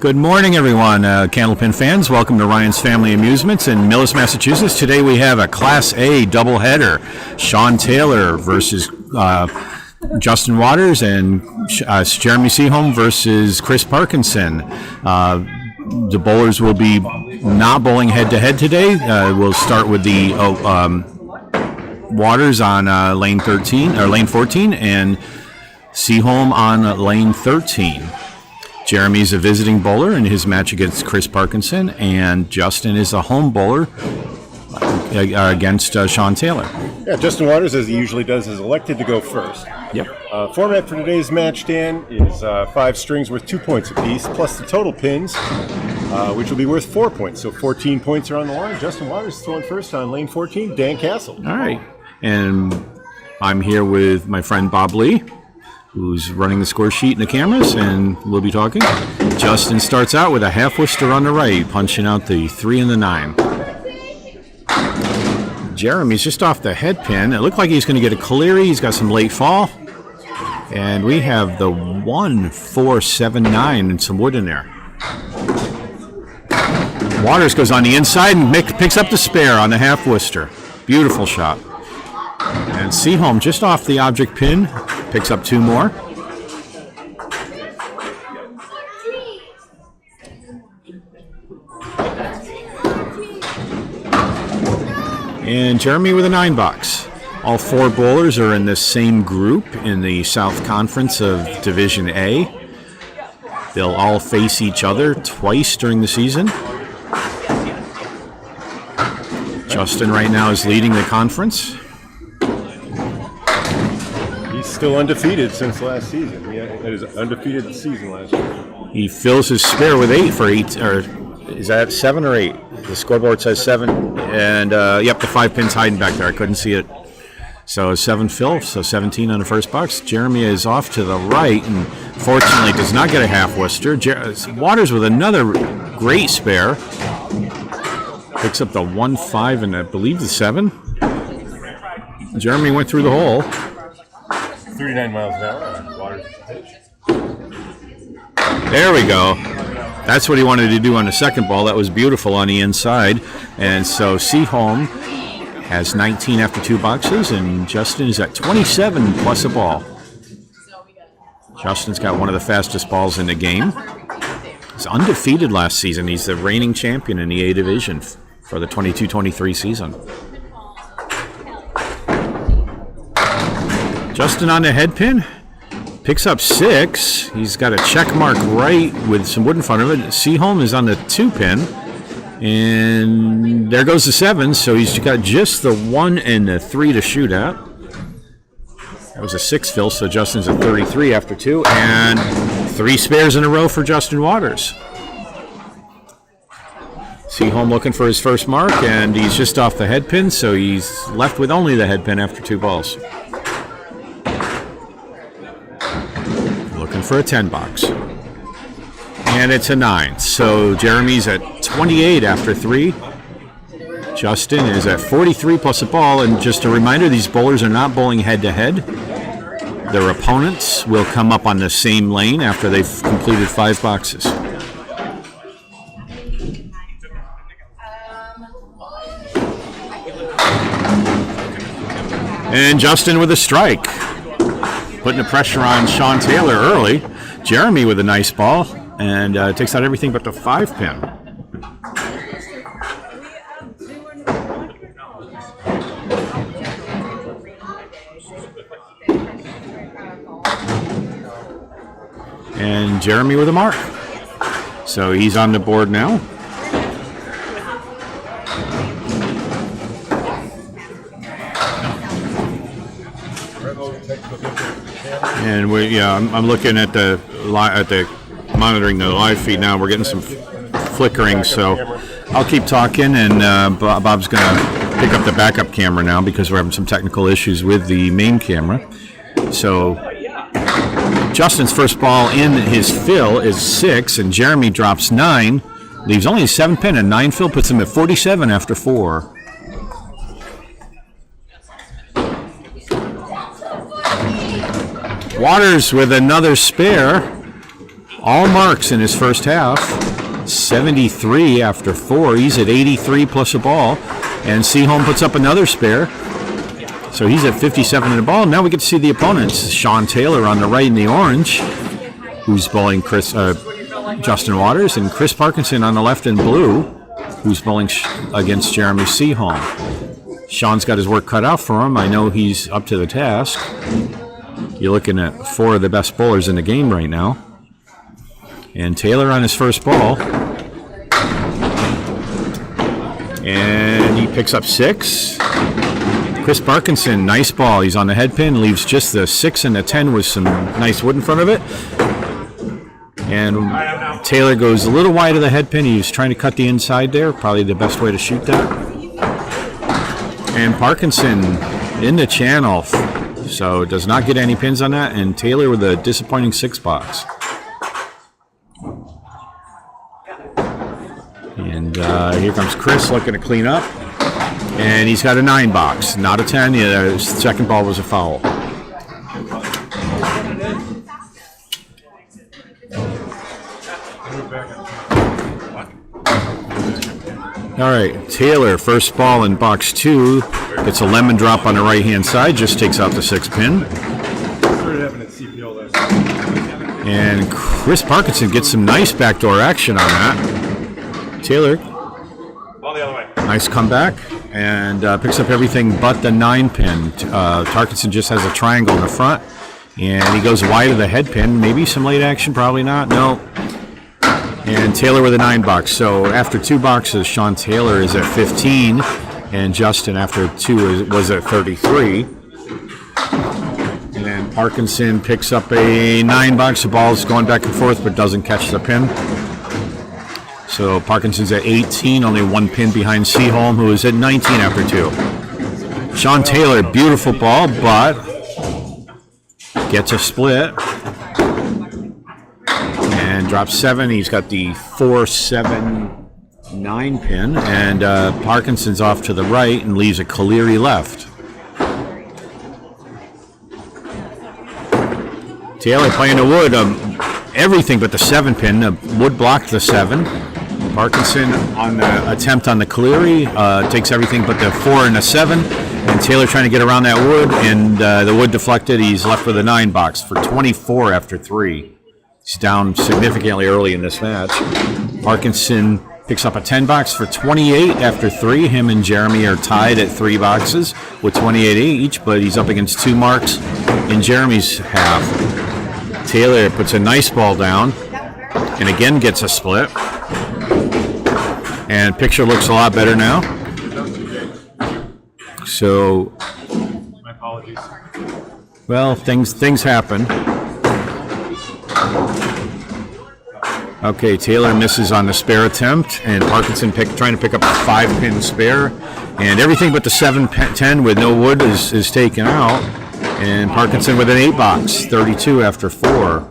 Good morning, everyone. Candlepin fans, welcome to Ryan's Family Amusements in Millis, Massachusetts. Today we have a Class A doubleheader. Sean Taylor versus Justin Waters and Jeremy Seaholm versus Chris Parkinson. The bowlers will be not bowling head-to-head today. We'll start with the Waters on lane 14 and Seaholm on lane 13. Jeremy's a visiting bowler in his match against Chris Parkinson, and Justin is a home bowler against Sean Taylor. Yeah, Justin Waters, as he usually does, is elected to go first. Yep. Format for today's match, Dan, is 5 strings worth 2 points apiece, plus the total pins, which will be worth 4 points. So 14 points are on the line. Justin Waters is throwing first on lane 14. Dan Castle. All right. And I'm here with my friend Bob Lee, who's running the score sheet and the cameras, and we'll be talking. Justin starts out with a half Worcester on the right, punching out the 3 and the 9. Jeremy's just off the head pin. It looked like he's going to get a Cleary. He's got some late fall. And we have the 1, 4, 7, 9 and some wood in there. Waters goes on the inside and picks up the spare on the half Worcester. Beautiful shot. And Seaholm just off the object pin, picks up 2 more. And Jeremy with a 9 box. All 4 bowlers are in the same group in the South Conference of Division A. They'll all face each other twice during the season. Justin right now is leading the conference. Still undefeated since last season. Yeah, it is undefeated season last year. He fills his spare with 8 for 8, or is that 7 or 8? The scoreboard says 7, and yep, the 5 pins hiding back there. I couldn't see it. So 7 fill, so 17 on the first box. Jeremy is off to the right, and fortunately does not get a half Worcester. Waters with another great spare. Picks up the 1, 5, and I believe the 7. Jeremy went through the hole. 39 miles an hour on Waters' pitch. There we go. That's what he wanted to do on the second ball. That was beautiful on the inside. And so Seaholm has 19 after 2 boxes, and Justin is at 27 plus a ball. Justin's got one of the fastest balls in the game. He's undefeated last season. He's the reigning champion in the A division for the 22-23 season. Justin on the head pin, picks up 6. He's got a check mark right with some wood in front of it. Seaholm is on the 2 pin, and there goes the 7. So he's got just the 1 and the 3 to shoot at. That was a 6 fill, so Justin's at 33 after 2, and 3 spares in a row for Justin Waters. Seaholm looking for his first mark, and he's just off the head pin, so he's left with only the head pin after 2 balls. For a 10 box, and it's a 9. So Jeremy's at 28 after 3. Justin is at 43 plus a ball, and just a reminder, these bowlers are not bowling head to head. Their opponents will come up on the same lane after they've completed 5 boxes. And Justin with a strike, putting the pressure on Sean Taylor early. Jeremy with a nice ball, and takes out everything but the 5 pin. And Jeremy with a mark. So he's on the board now. And I'm looking at the monitoring the live feed now. We're getting some flickering, so I'll keep talking, and Bob's going to pick up the backup camera now because we're having some technical issues with the main camera. So Justin's first ball in his fill is 6, and Jeremy drops 9, leaves only a 7 pin, and 9 fill puts him at 47 after 4. Waters with another spare. All marks in his first half. 73 after 4. He's at 83 plus a ball. And Seaholm puts up another spare. So he's at 57 in the ball. Now we get to see the opponents. Sean Taylor on the right in the orange, who's bowling Justin Waters, and Chris Parkinson on the left in blue, who's bowling against Jeremy Seaholm. Sean's got his work cut out for him. I know he's up to the task. You're looking at 4 of the best bowlers in the game right now. And Taylor on his first ball. And he picks up 6. Chris Parkinson, nice ball. He's on the head pin, leaves just the 6 and the 10 with some nice wood in front of it. And Taylor goes a little wide of the head pin. He was trying to cut the inside there. Probably the best way to shoot that. And Parkinson in the channel. So does not get any pins on that. And Taylor with a disappointing 6 box. And here comes Chris looking to clean up. And he's got a 9 box, not a 10. Yeah, his second ball was a foul. All right, Taylor, first ball in box 2. Gets a lemon drop on the right-hand side, just takes out the 6 pin. And Chris Parkinson gets some nice backdoor action on that. Taylor, nice comeback, and picks up everything but the 9 pin. Parkinson just has a triangle in the front, and he goes wide of the head pin. Maybe some late action, probably not. No. And Taylor with a 9 box. So after 2 boxes, Sean Taylor is at 15, and Justin after 2 was at 33. And then Parkinson picks up a 9 box. The ball's going back and forth, but doesn't catch the pin. So Parkinson's at 18, only 1 pin behind Seaholm, who is at 19 after 2. Sean Taylor, beautiful ball, but gets a split. And drops 7. He's got the 4-7-9 pin. And Parkinson's off to the right and leaves a Caleri left. Taylor playing the wood. Everything but the 7 pin. The wood blocked the 7. Parkinson on the attempt on the Caleri takes everything but the 4 and the 7, and Taylor trying to get around that wood, and the wood deflected. He's left with a 9 box for 24 after 3. He's down significantly early in this match. Parkinson picks up a 10 box for 28 after 3. Him and Jeremy are tied at 3 boxes with 28 each, but he's up against 2 marks in Jeremy's half. Taylor puts a nice ball down and again gets a split. And picture looks a lot better now. So, My apologies. Well, things happen. Okay, Taylor misses on the spare attempt, and Parkinson trying to pick up a 5-pin spare, and everything but the 7-10 with no wood is taken out. And Parkinson with an 8 box, 32 after 4.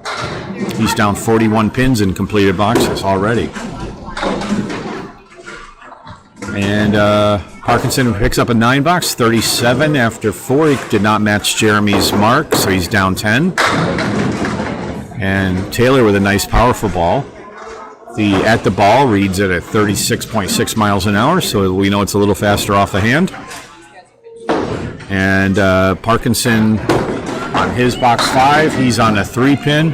He's down 41 pins in completed boxes already. And Parkinson picks up a 9 box, 37 after 4. He did not match Jeremy's mark, so he's down 10. And Taylor with a nice, powerful ball. The at the ball reads it at 36.6 miles an hour, so we know it's a little faster off the hand. And Parkinson on his box 5, he's on a 3-pin.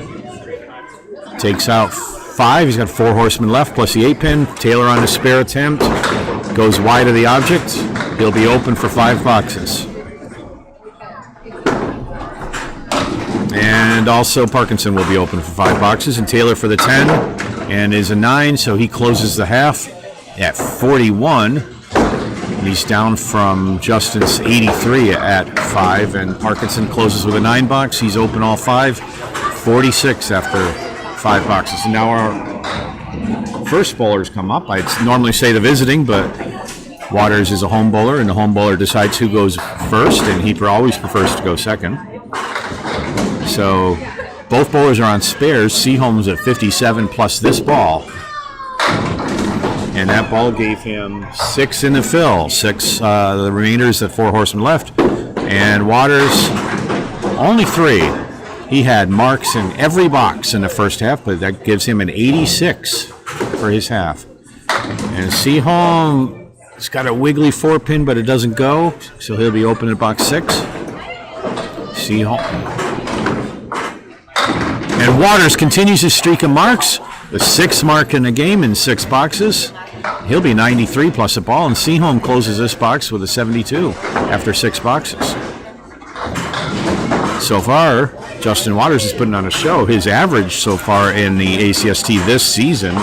Takes out 5. He's got 4 horsemen left plus the 8-pin. Taylor on his spare attempt. Goes wide of the object. He'll be open for 5 boxes. And also Parkinson will be open for 5 boxes. And Taylor for the 10 and is a 9, so he closes the half at 41. And he's down from Justin's 83 at 5. And Parkinson closes with a 9 box. He's open all 5. 46 after 5 boxes. And now our first bowlers come up. I'd normally say the visiting, but Waters is a home bowler, and the home bowler decides who goes first, and he always prefers to go second. So both bowlers are on spares. Seaholm's at 57 plus this ball. And that ball gave him 6 in the fill. 6, the remainder is the 4 horsemen left. And Waters, only 3. He had marks in every box in the first half, but that gives him an 86 for his half. And Seaholm has got a wiggly 4-pin, but it doesn't go, so he'll be open at box 6. Seaholm. And Waters continues his streak of marks. The 6th mark in the game in 6 boxes. He'll be 93 plus a ball, and Seaholm closes this box with a 72 after 6 boxes. So far, Justin Waters is putting on a show. His average so far in the ACST this season,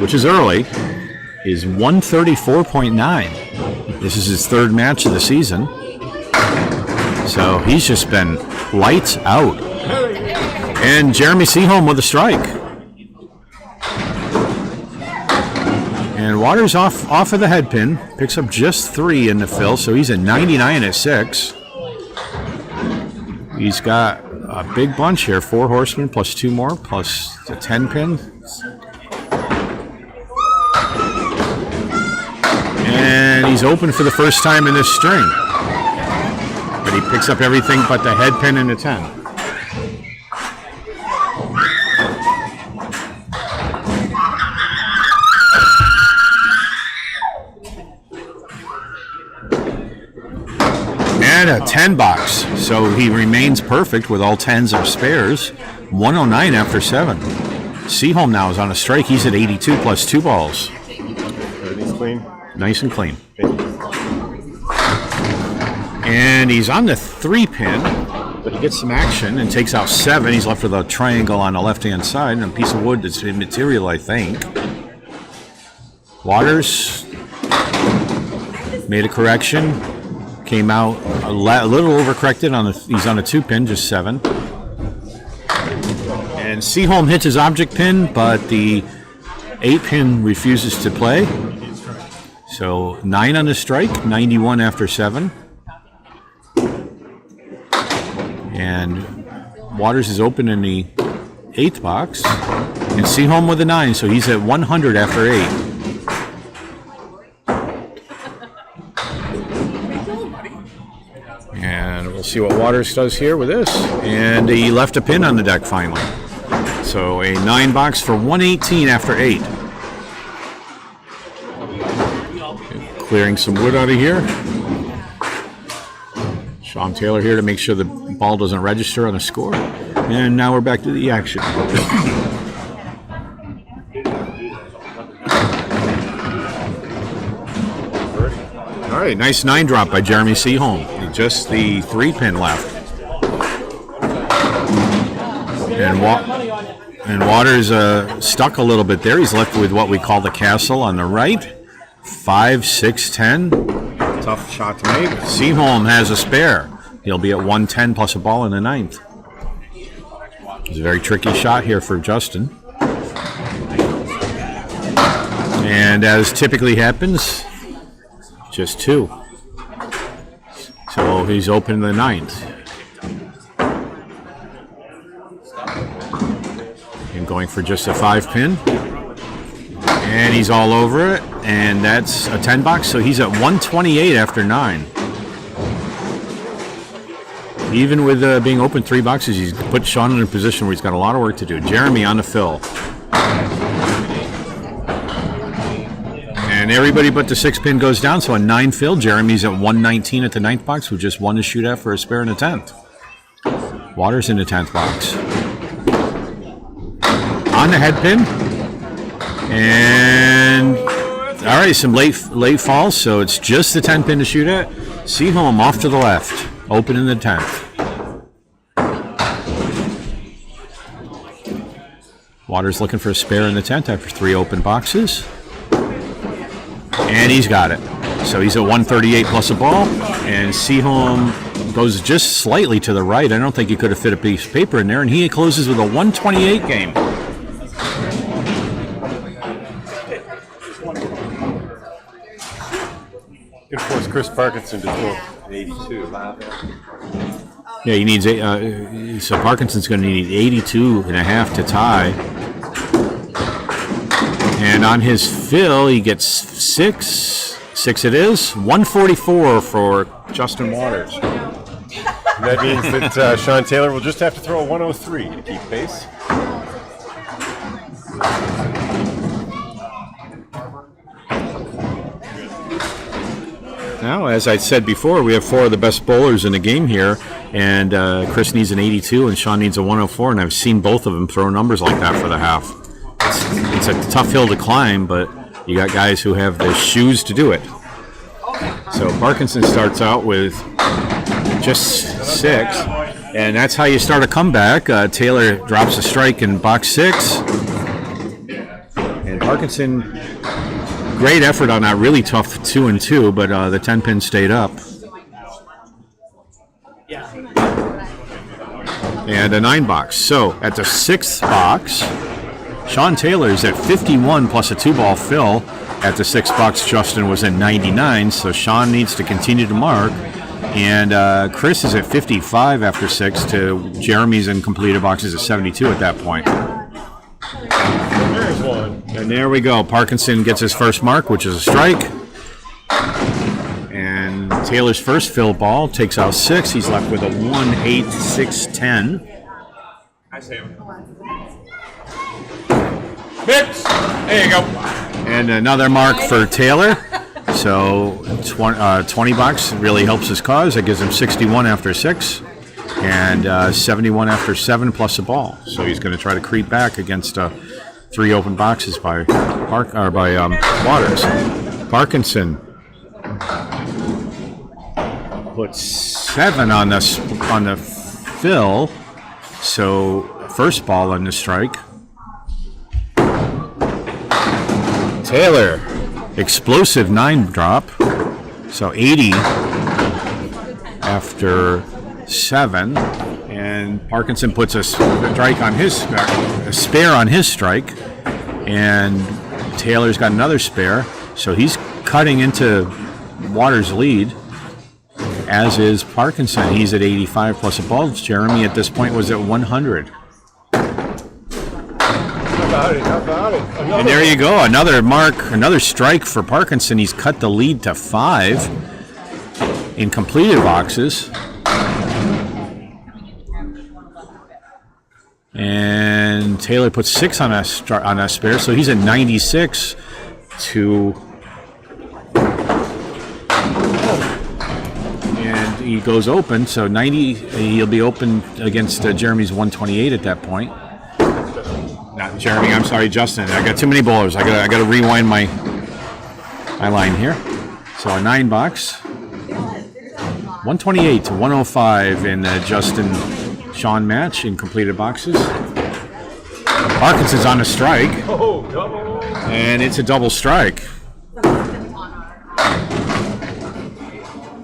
which is early, is 134.9. This is his 3rd match of the season. So he's just been lights out. And Jeremy Seaholm with a strike. And Waters off of the head pin, picks up just 3 in the fill, so he's at 99 at 6. He's got a big bunch here, 4 horsemen plus 2 more, plus the 10 pin. And he's open for the first time in this string. But he picks up everything but the head pin and the 10. And a 10 box, so he remains perfect with all 10s or spares. 109 after 7. Seaholm now is on a strike. He's at 82 plus 2 balls. Everything's clean. Nice and clean. And he's on the 3-pin, but he gets some action and takes out 7. He's left with a triangle on the left-hand side and a piece of wood that's immaterial, I think. Waters made a correction. Came out a little overcorrected on he's on a 2-pin, just 7. And Seaholm hits his object pin, but the 8-pin refuses to play. So 9 on the strike, 91 after 7. And Waters is open in the 8th box. And Seaholm with a 9, so he's at 100 after 8. And we'll see what Waters does here with this. And he left a pin on the deck finally. So a 9 box for 118 after 8. Clearing some wood out of here. Sean Taylor here to make sure the ball doesn't register on the score. And now we're back to the action. All right, nice 9 drop by Jeremy Seaholm. Just the 3-pin left. And Waters stuck a little bit there. He's left with what we call the castle on the right. 5, 6, 10. Tough shot to make. Seaholm has a spare. He'll be at 110 plus a ball in the 9th. It's a very tricky shot here for Justin. And as typically happens, just 2. So he's open in the 9th. And going for just a 5-pin. And he's all over it. And that's a 10 box, so he's at 128 after 9. Even with being open 3 boxes, he's put Sean in a position where he's got a lot of work to do. Jeremy on the fill. And everybody but the 6-pin goes down, so a 9 fill. Jeremy's at 119 at the 9th box with just 1 to shoot at for a spare in the 10th. Waters in the 10th box. On the head pin. And all right, some late falls, so it's just the 10-pin to shoot at. Seaholm off to the left, open in the 10th. Waters looking for a spare in the 10th after 3 open boxes. And he's got it. So he's at 138 plus a ball. And Seaholm goes just slightly to the right. I don't think he could have fit a piece of paper in there. And he closes with a 128 game. Could force Chris Parkinson to throw 82. Yeah, he needs so Parkinson's going to need 82 and a half to tie. And on his fill, he gets 6. 6 it is. 144 for Justin Waters. That means that Sean Taylor will just have to throw a 103 to keep pace. Now, as I said before, we have 4 of the best bowlers in the game here, and Chris needs an 82 and Sean needs a 104, and I've seen both of them throw numbers like that for the half. It's a tough hill to climb, but you got guys who have the shoes to do it. So Parkinson starts out with just 6, and that's how you start a comeback. Taylor drops a strike in box 6, and Parkinson, great effort on that really tough 2 and 2, but the 10 pin stayed up. And a 9 box. So at the 6th box, Sean Taylor's at 51 plus a 2-ball fill. At the 6th box, Justin was at 99, so Sean needs to continue to mark. And Chris is at 55 after 6 to Jeremy's in completed boxes at 72 at that point. There's one. And there we go. Parkinson gets his first mark, which is a strike. And Taylor's first fill ball takes out 6. He's left with a 1, 8, 6, 10. I see him. Mix! There you go. And another mark for Taylor. So 20 bucks really helps his cause. It gives him 61 after 6 and 71 after 7 plus a ball. So he's going to try to creep back against 3 open boxes by Waters. Parkinson puts 7 on the fill. So first ball on the strike. Taylor, explosive 9 drop, so 80 after 7, and Parkinson puts a strike on his a spare on his strike, and Taylor's got another spare, so he's cutting into Waters' lead, as is Parkinson. He's at 85 plus a ball. Jeremy at this point was at 100. How about it? And there you go, another mark, another strike for Parkinson. He's cut the lead to 5 in completed boxes. And Taylor puts 6 on a spare, so he's at 96 to... And he goes open, so 90, he'll be open against Jeremy's 128 at that point. Not Jeremy, I'm sorry, Justin. I got too many bowlers. I got to rewind my line here. So a 9 box, 128 to 105 in the Justin Sean match in completed boxes. Parkinson's on a strike, and it's a double strike.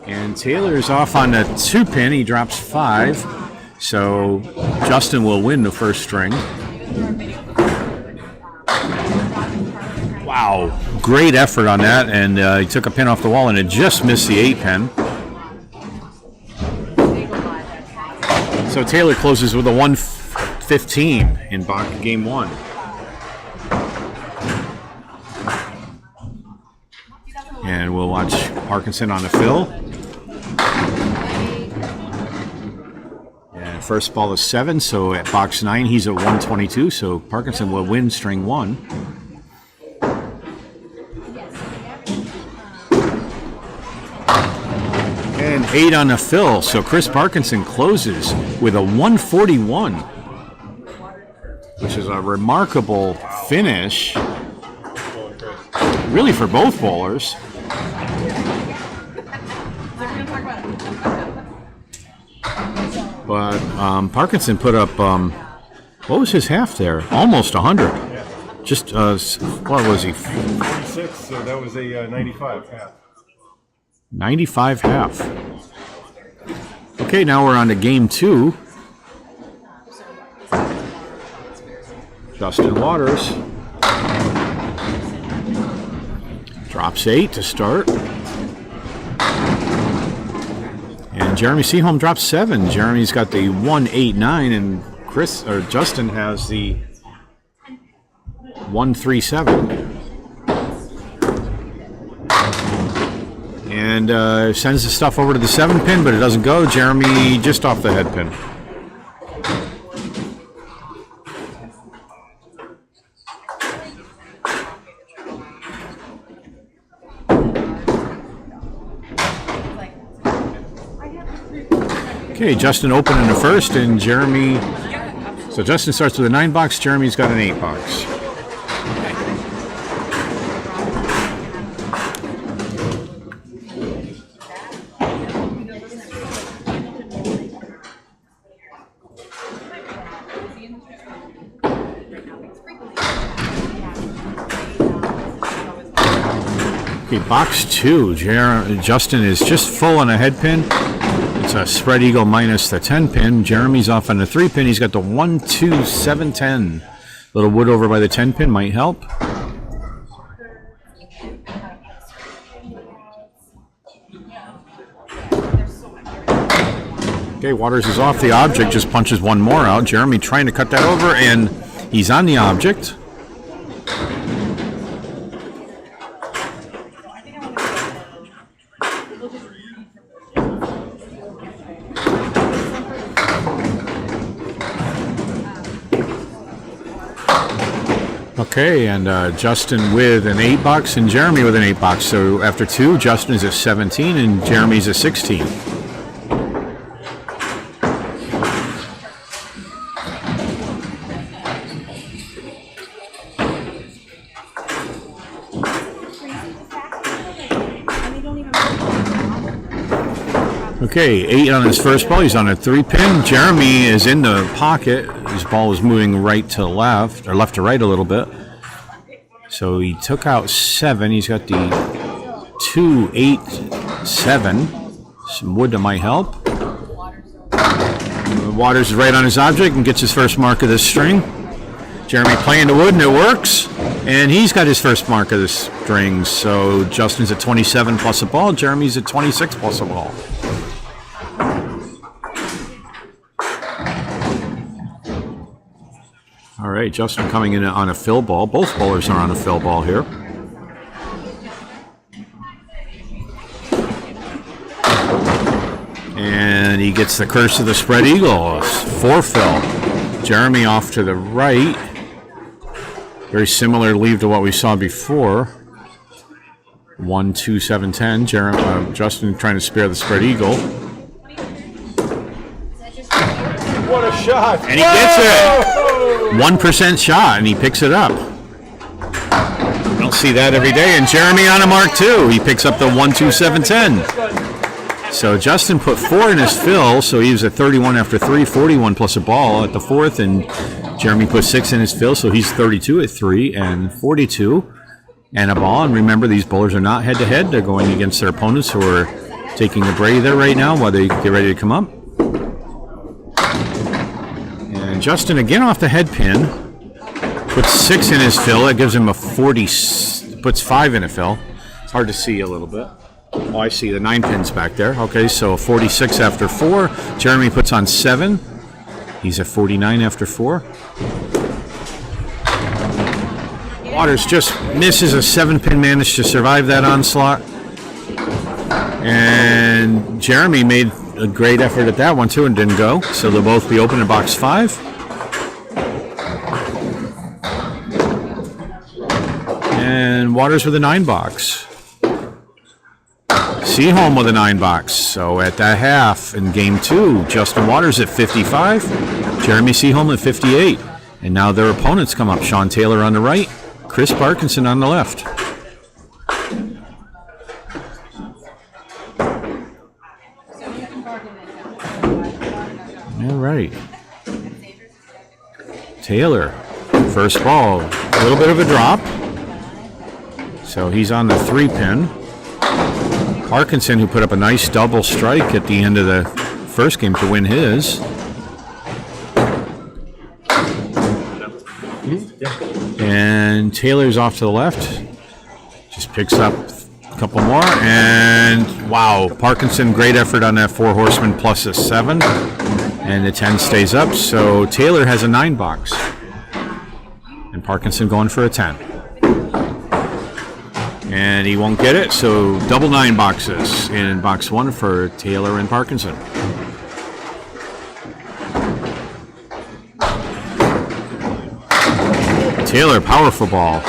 And Taylor's off on the 2 pin. He drops 5, so Justin will win the first string. Wow, great effort on that, and he took a pin off the wall, and it just missed the 8 pin. So Taylor closes with a 115 in game 1. And we'll watch Parkinson on the fill. And first ball is 7, so at box 9 he's at 122, so Parkinson will win string 1. And 8 on the fill, so Chris Parkinson closes with a 141, which is a remarkable finish, really, for both bowlers. But Parkinson put up, what was his half there? Almost 100. Just, what was he? 46, so that was a 95 half. 95 half. Okay, now we're on to game 2. Justin Waters drops 8 to start. And Jeremy Seaholm drops 7. Jeremy's got the 189, and Justin has the 137. And sends the stuff over to the 7 pin, but it doesn't go. Jeremy just off the head pin. Okay, Justin opening the first, and Jeremy. So Justin starts with a 9 box. Jeremy's got an 8 box. Okay, box 2. Justin is just full on a head pin. It's a spread eagle minus the 10 pin. Jeremy's off on the 3 pin. He's got the 1, 2, 7, 10. Little wood over by the 10 pin might help. Okay, Waters is off the object, just punches one more out. Jeremy trying to cut that over, and he's on the object. Okay, and Justin with an 8 box and Jeremy with an 8 box. So after 2, Justin is at 17 and Jeremy's at 16. Okay, 8 on his first ball. He's on a 3 pin. Jeremy is in the pocket. His ball is moving right to left, or left to right a little bit. So he took out 7. He's got the 2, 8, 7. Some wood that might help. Waters is right on his object and gets his first mark of this string. Jeremy playing the wood and it works. And he's got his first mark of the string. So Justin's at 27 plus a ball. Jeremy's at 26 plus a ball. All right, Justin coming in on a fill ball. Both bowlers are on a fill ball here. And he gets the curse of the spread eagle. 4 fill. Jeremy off to the right. Very similar leave to what we saw before. 1, 2, 7, 10. Justin trying to spare the spread eagle. What a shot! And he gets it! 1% shot, and he picks it up. Don't see that every day. And Jeremy on a mark too. He picks up the 1, 2, 7, 10. So Justin put 4 in his fill, so he was at 31 after 3, 41 plus a ball at the 4th, and Jeremy put 6 in his fill, so he's 32 at 3 and 42 and a ball. And remember, these bowlers are not head-to-head. They're going against their opponents who are taking a breather right now while they get ready to come up. And Justin again off the head pin, puts 6 in his fill. That gives him a 40, puts 5 in a fill. It's hard to see a little bit. Oh, I see the 9 pins back there. Okay, so 46 after 4. Jeremy puts on 7. He's at 49 after 4. Waters just misses a 7-pin, managed to survive that onslaught. And Jeremy made a great effort at that one too and didn't go. So they'll both be open in box 5. And Waters with a 9 box. Seaholm with a 9 box. So at that half in game 2, Justin Waters at 55, Jeremy Seaholm at 58. And now their opponents come up. Sean Taylor on the right, Chris Parkinson on the left. All right. Taylor, first ball, a little bit of a drop. So he's on the 3 pin. Parkinson, who put up a nice double strike at the end of the first game to win his. And Taylor's off to the left. Just picks up a couple more. And wow, Parkinson, great effort on that 4 horseman plus a 7. And the 10 stays up. So Taylor has a 9 box. And Parkinson going for a 10. And he won't get it, so double 9 boxes in box 1 for Taylor and Parkinson. Taylor, powerful ball.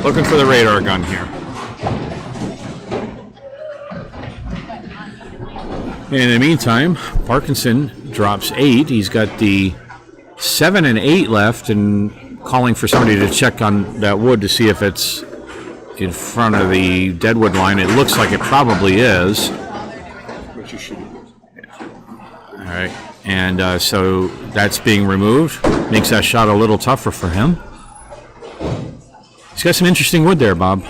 Looking for the radar gun here. In the meantime, Parkinson drops 8. He's got the 7 and 8 left and calling for somebody to check on that wood to see if it's in front of the deadwood line. It looks like it probably is. All right. And so that's being removed. Makes that shot a little tougher for him. He's got some interesting wood there, Bob.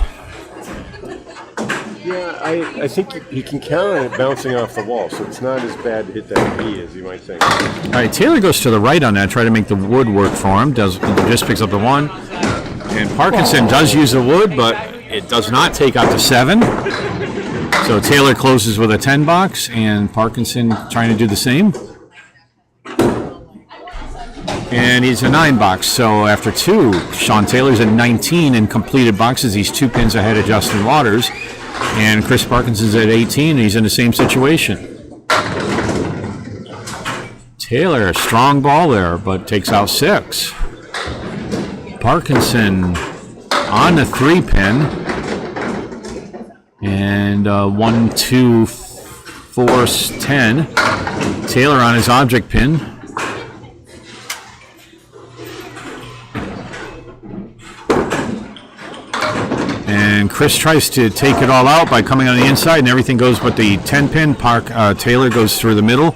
Yeah, I think he can count on it bouncing off the wall, so it's not as bad to hit that B as you might think. All right, Taylor goes to the right on that, try to make the wood work for him. Just picks up the 1. And Parkinson does use the wood, but it does not take out the 7. So Taylor closes with a 10 box, and Parkinson trying to do the same. And he's a 9 box, so after 2, Sean Taylor's at 19 in completed boxes. He's 2 pins ahead of Justin Waters. And Chris Parkinson's at 18, and he's in the same situation. Taylor, a strong ball there, but takes out 6. Parkinson on the 3 pin. And 1, 2, 4, 10. Taylor on his object pin. And Chris tries to take it all out by coming on the inside, and everything goes but the 10 pin. Taylor goes through the middle.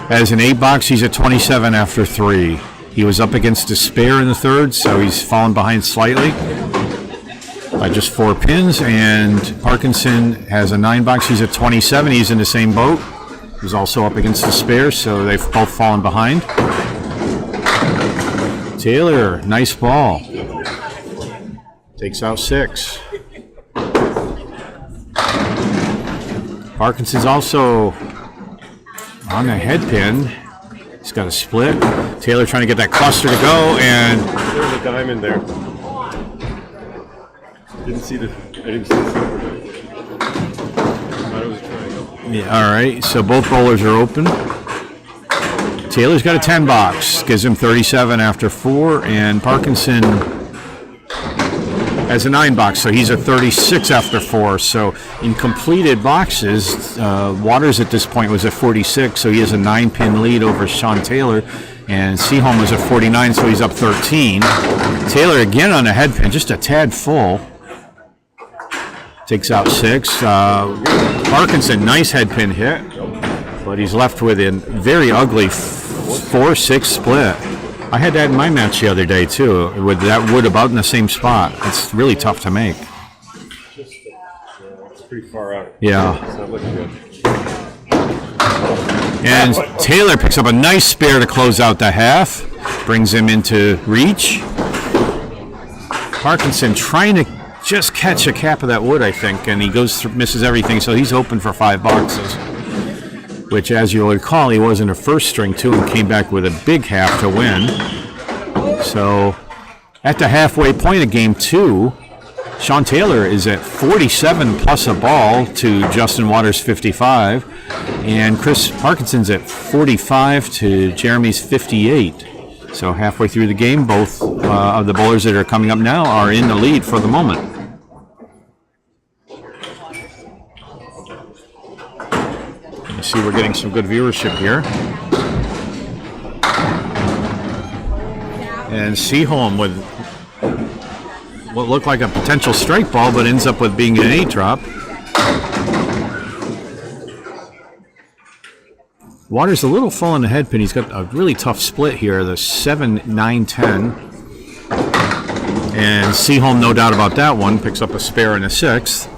As an 8 box, he's at 27 after 3. He was up against a spare in the 3rd, so he's fallen behind slightly by just 4 pins. And Parkinson has a 9 box. He's at 27. He's in the same boat. He's also up against the spare, so they've both fallen behind. Taylor, nice ball. Takes out 6. Parkinson's also on the head pin. He's got a split. Taylor trying to get that cluster to go, and there's a diamond there. I didn't see the silver. I thought it was a triangle. Yeah, all right, so both bowlers are open. Taylor's got a 10 box, gives him 37 after 4, and Parkinson has a 9 box, so he's at 36 after 4. So in completed boxes, Waters at this point was at 46, so he has a 9-pin lead over Sean Taylor, and Seaholm was at 49, so he's up 13. Taylor again on a head pin, just a tad full. Takes out 6. Parkinson, nice head pin hit, but he's left with a very ugly 4-6 split. I had that in my match the other day, too, with that wood about in the same spot. It's really tough to make. It's pretty far out. Yeah. It's not looking good. And Taylor picks up a nice spare to close out the half. Brings him into reach. Parkinson trying to just catch a cap of that wood, I think, and he goes through, misses everything, so he's open for 5 boxes. Which, as you'll recall, he was in a first string, too, and came back with a big half to win. So, at the halfway point of Game 2, Sean Taylor is at 47 plus a ball to Justin Waters' 55, and Chris Parkinson's at 45 to Jeremy's 58. So, halfway through the game, both of the bowlers that are coming up now are in the lead for the moment. See, we're getting some good viewership here. And Seaholm with what looked like a potential strike ball, but ends up with being an 8 drop. Waters a little full on the head pin. He's got a really tough split here, the 7, 9, 10. And Seaholm, no doubt about that one, picks up a spare in the 6th.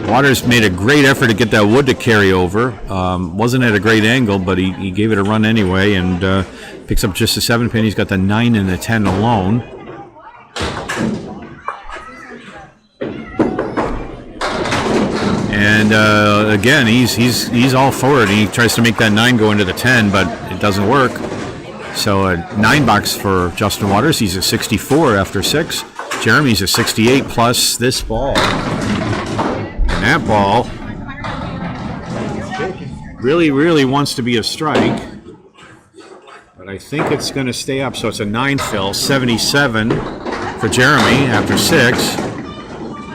Waters made a great effort to get that wood to carry over. Wasn't at a great angle, but he gave it a run anyway, and picks up just a 7 pin. He's got the 9 and the 10 alone. And again, he's all for it. He tries to make that 9 go into the 10, but it doesn't work. So a 9 box for Justin Waters. He's a 64 after 6. Jeremy's a 68 plus this ball. And that ball really, really wants to be a strike. But I think it's going to stay up. So it's a 9 fill, 77 for Jeremy after 6.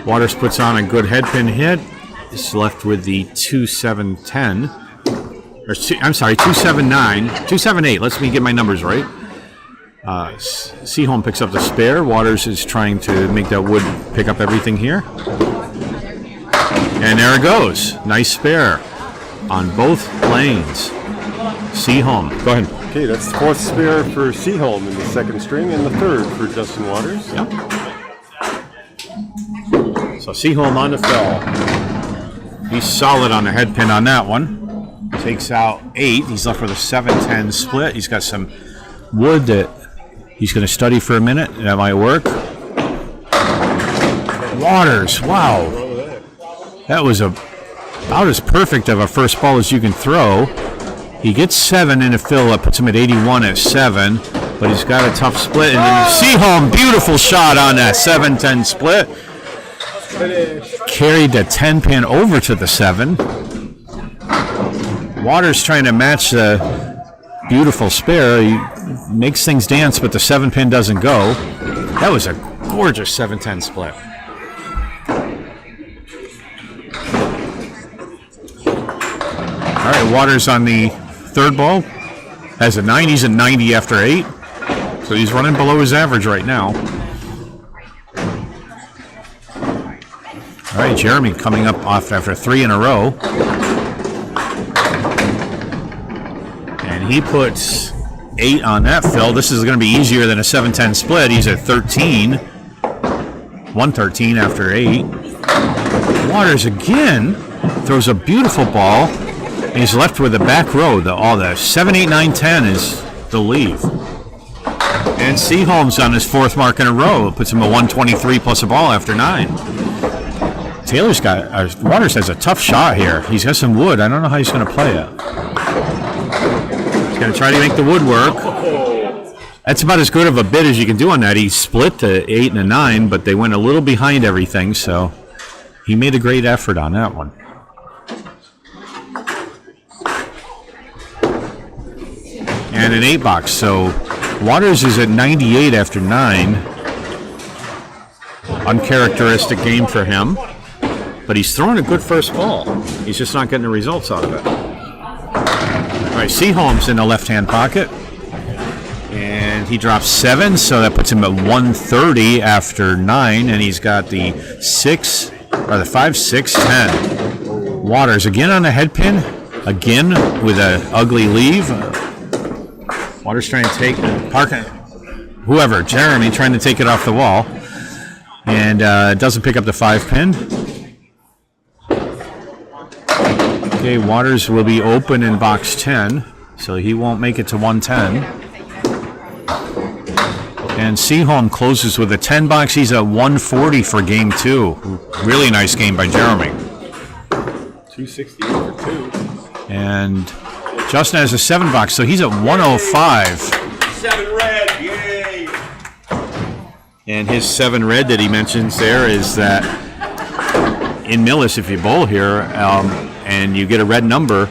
Waters puts on a good head pin hit. Is left with the 2-7-10. I'm sorry, 2-7-9. 2-7-8. Let me get my numbers right. Seaholm picks up the spare. Waters is trying to make that wood pick up everything here. And there it goes. Nice spare on both lanes. Seaholm, go ahead. Okay, that's the 4th spare for Seaholm in the 2nd string and the 3rd for Justin Waters. Yep. So Seaholm on the fill. He's solid on the head pin on that one. Takes out 8. He's left with a 7-10 split. He's got some wood that he's going to study for a minute. That might work. Waters, wow. That was about as perfect of a first ball as you can throw. He gets 7 in a fill. That puts him at 81 at 7. But he's got a tough split. And then Seaholm, beautiful shot on that 7-10 split. Carried the 10 pin over to the 7. Waters trying to match the beautiful spare. He makes things dance, but the 7 pin doesn't go. That was a gorgeous 7-10 split. All right, Waters on the 3rd ball has a 9. He's a 90 after 8, so he's running below his average right now. All right, Jeremy coming up off after 3 in a row. And he puts 8 on that fill. This is going to be easier than a 7-10 split. He's at 13. 113 after 8. Waters again throws a beautiful ball. And he's left with the back row. All the 7, 8, 9, 10 is the leave. And Seaholm's on his 4th mark in a row. It puts him at 123 plus a ball after 9. Waters has a tough shot here. He's got some wood. I don't know how he's going to play it. He's going to try to make the wood work. That's about as good of a bid as you can do on that. He split to 8 and a 9, but they went a little behind everything, so he made a great effort on that one. And an 8 box, so Waters is at 98 after 9. Uncharacteristic game for him. But he's throwing a good first ball. He's just not getting the results out of it. All right, Seaholm's in the left-hand pocket. And he drops 7, so that puts him at 130 after 9. And he's got the 5, 6, 10. Waters again on the head pin. Again with an ugly leave. Waters trying to take Jeremy trying to take it off the wall. And doesn't pick up the 5 pin. Okay, Waters will be open in box 10, so he won't make it to 110. And Seaholm closes with a 10 box. He's at 140 for game 2. Really nice game by Jeremy. 268 for 2. And Justin has a 7 box, so he's at 105. 7 red, yay! And his 7 red that he mentions there is that in Millis, if you bowl here, and you get a red number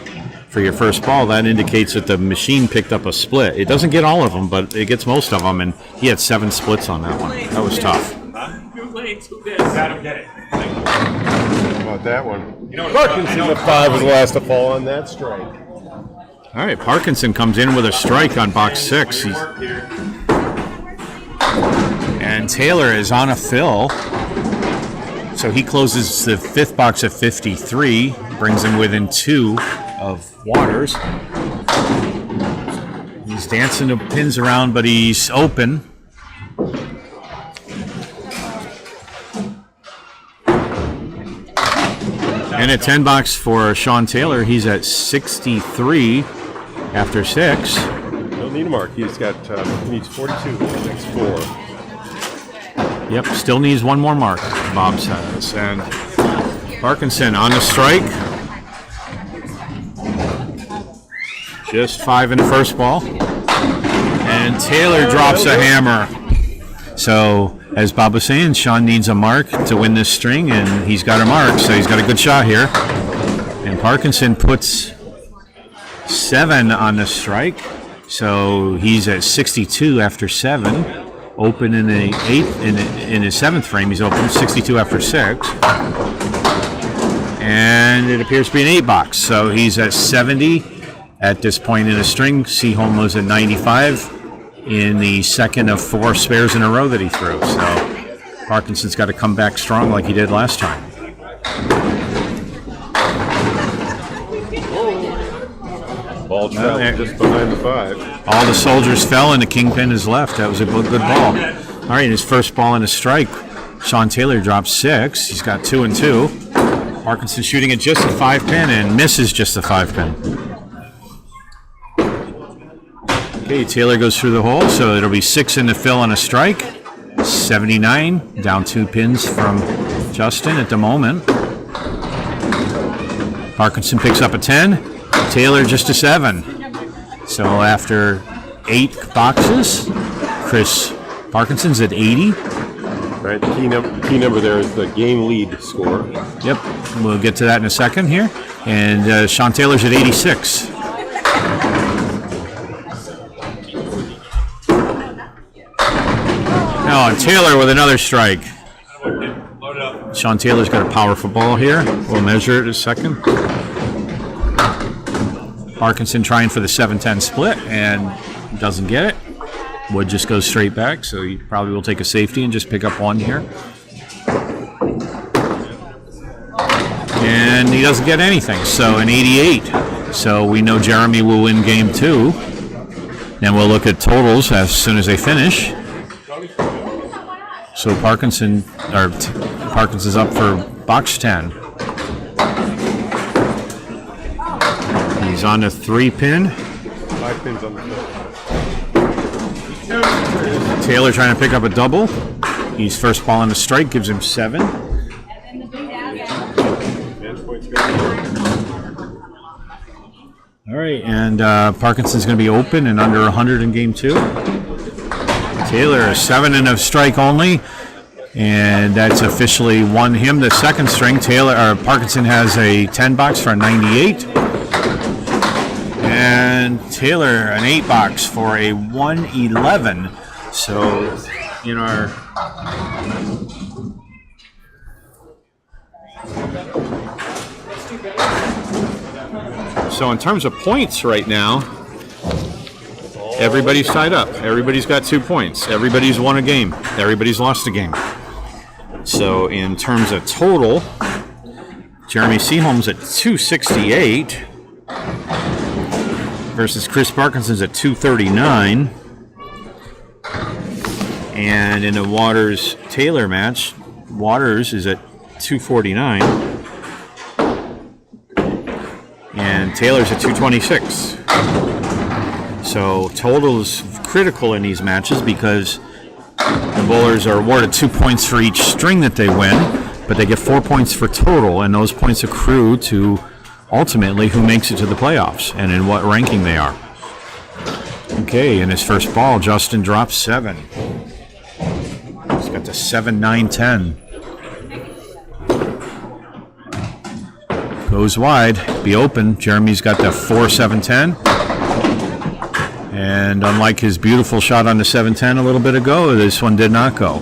for your first ball, that indicates that the machine picked up a split. It doesn't get all of them, but it gets most of them, and he had 7 splits on that one. That was tough. Got him, get it. How about that one? Parkinson, the 5 was the last to fall on that strike. All right, Parkinson comes in with a strike on box 6. And Taylor is on a fill. So he closes the 5th box at 53, brings him within 2 of Waters. He's dancing the pins around, but he's open. And a 10 box for Sean Taylor. He's at 63 after 6. Don't need a mark. He needs 42 for the next 4. Yep, still needs one more mark, Bob says. And Parkinson on the strike. Just 5 in the first ball. And Taylor drops a hammer. So, as Bob was saying, Sean needs a mark to win this string, and he's got a mark, so he's got a good shot here. And Parkinson puts 7 on the strike, so he's at 62 after 7. Open in the 8th, in his 7th frame, he's open 62 after 6. And it appears to be an 8 box, so he's at 70 at this point in the string. Seaholm was at 95 in the second of 4 spares in a row that he threw. So Parkinson's got to come back strong like he did last time. Ball traveled just behind the 5. All the soldiers fell and the kingpin is left. That was a good ball. All right, his first ball in a strike. Sean Taylor drops 6. He's got 2 and 2. Parkinson shooting at just a 5 pin and misses just a 5 pin. Okay, Taylor goes through the hole, so it'll be 6 in the fill on a strike. 79, down 2 pins from Justin at the moment. Parkinson picks up a 10. Taylor just a 7. So after 8 boxes, Chris Parkinson's at 80. Right, the key number there is the game lead score. Yep, we'll get to that in a second here. And Sean Taylor's at 86. Oh, and Taylor with another strike. Sean Taylor's got a powerful ball here. We'll measure it in a second. Parkinson trying for the 7-10 split and doesn't get it. Wood just goes straight back, so he probably will take a safety and just pick up 1 here. And he doesn't get anything, so an 88. So we know Jeremy will win game 2. Then we'll look at totals as soon as they finish. So Parkinson's up for box 10. He's on the 3 pin. 5 pins on the field. Taylor trying to pick up a double. He's first ball on the strike, gives him 7. All right, and Parkinson's going to be open and under 100 in game 2. Taylor a 7 and a strike only, and that's officially won him the second string. Parkinson has a 10 box for a 98. And Taylor an 8 box for a 111. So in our in terms of points right now, everybody's tied up. Everybody's got 2 points. Everybody's won a game. Everybody's lost a game. So in terms of total, Jeremy Seaholm's at 268. Versus Chris Parkinson's at 239. And in the Waters-Taylor match, Waters is at 249. And Taylor's at 226. So total is critical in these matches because the bowlers are awarded 2 points for each string that they win, but they get 4 points for total, and those points accrue to ultimately who makes it to the playoffs and in what ranking they are. Okay, in his first ball, Justin drops 7. He's got the 7-9-10. Goes wide, be open. Jeremy's got the 4-7-10. And unlike his beautiful shot on the 7-10 a little bit ago, this one did not go.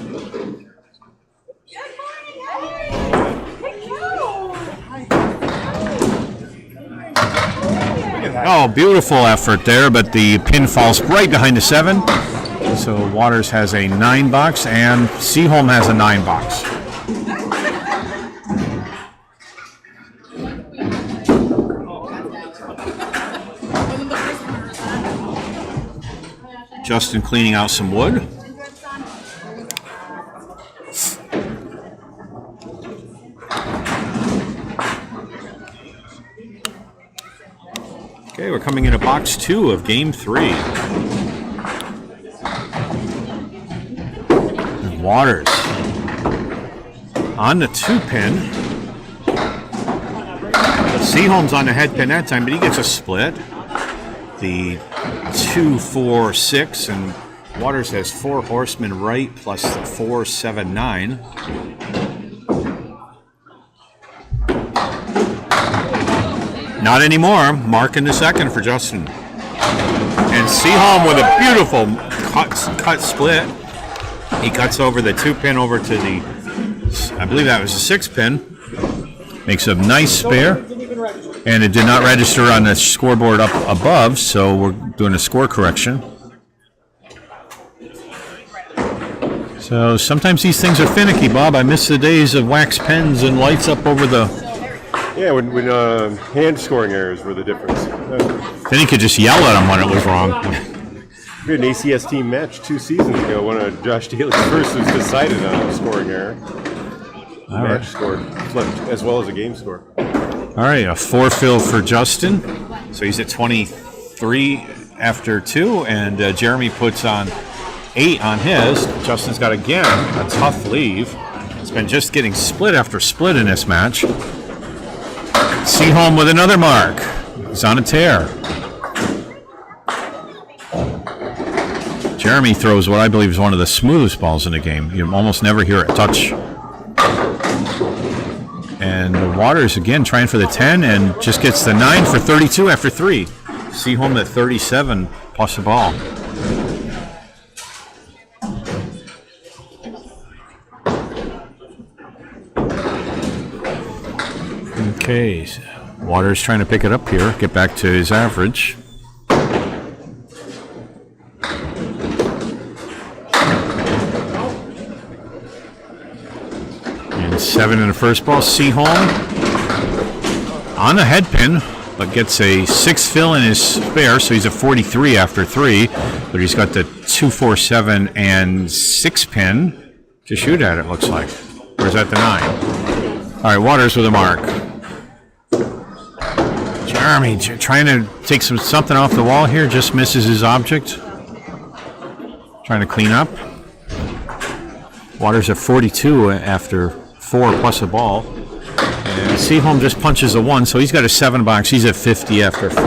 Oh, beautiful effort there, but the pin falls right behind the 7. So Waters has a 9 box and Seaholm has a 9 box. Justin cleaning out some wood. Okay, we're coming into box 2 of game 3. Waters on the 2 pin. Seaholm's on the head pin that time, but he gets a split. The 2-4-6, and Waters has 4 horsemen right plus the 4-7-9. Not anymore. Mark in the second for Justin. And Seaholm with a beautiful cut split. He cuts over the 2-pin over to the, I believe that was a 6-pin. Makes a nice spare. And it did not register on the scoreboard up above, so we're doing a score correction. So sometimes these things are finicky, Bob. I miss the days of wax pens and lights up over the... Yeah, when hand scoring errors were the difference. Then you could just yell at him when it was wrong. We had an ACST match 2 seasons ago when Josh Daly's first was decided on a scoring error. The match scored flipped as well as a game score. All right, a 4 fill for Justin. So he's at 23 after 2, and Jeremy puts on 8 on his. Justin's got, again, a tough leave. It's been just getting split after split in this match. Seaholm with another mark. He's on a tear. Jeremy throws what I believe is one of the smoothest balls in the game. You almost never hear it touch. And Waters again trying for the 10 and just gets the 9 for 32 after 3. Seaholm at 37 plus a ball. Okay, Waters trying to pick it up here, get back to his average. And 7 in the first ball. Seaholm on a head pin, but gets a 6 fill in his spare, so he's at 43 after 3. But he's got the 2-4-7 and 6 pin to shoot at, it looks like. Or is that the 9? All right, Waters with a mark. Jeremy trying to take something off the wall here, just misses his object. Trying to clean up. Waters at 42 after 4 plus a ball. And Seaholm just punches a 1, so he's got a 7 box. He's at 50 after 4.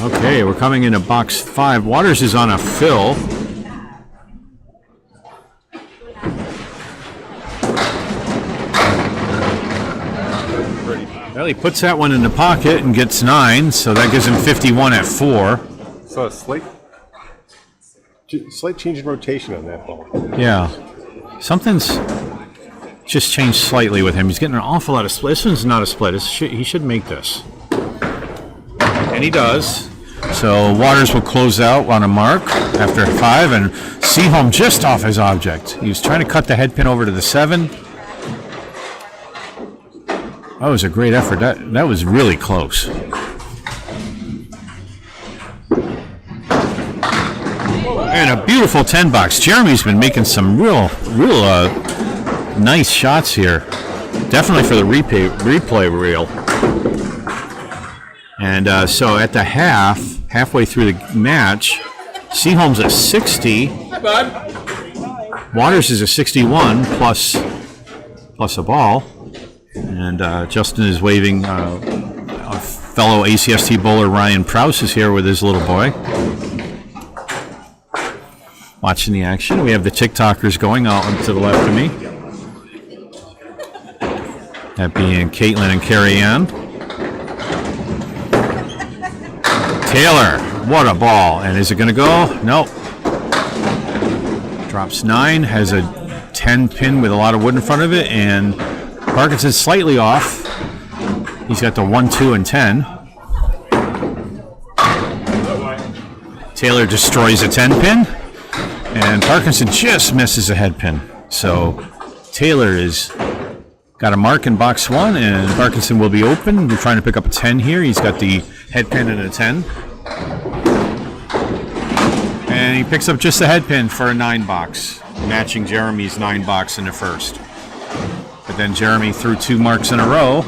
Okay, we're coming into box 5. Waters is on a fill. Well, he puts that one in the pocket and gets 9, so that gives him 51 at 4. So a slight change in rotation on that ball. Yeah. Something's just changed slightly with him. He's getting an awful lot of split. This one's not a split. He should make this. And he does. So Waters will close out on a mark after 5, and Seaholm just off his object. He was trying to cut the head pin over to the 7. That was a great effort. That was really close. And a beautiful 10 box. Jeremy's been making some real nice shots here. Definitely for the replay reel. And so at the halfway through the match, Seaholm's at 60. Hi, bud. Waters is a 61 plus a ball. And Justin is waving. A fellow ACST bowler Ryan Prowse is here with his little boy. Watching the action. We have the TikTokers going out to the left of me. That being Caitlin and Carrie Ann. Taylor, what a ball. And is it going to go? Nope. Drops 9, has a 10 pin with a lot of wood in front of it, and Parkinson's slightly off. He's got the 1, 2, and 10. Taylor destroys a 10 pin, and Parkinson just misses a head pin. So Taylor is got a mark in box 1, and Parkinson will be open. We're trying to pick up a 10 here. He's got the head pin and a 10. And he picks up just the head pin for a 9 box, matching Jeremy's 9 box in the first. But then Jeremy threw 2 marks in a row.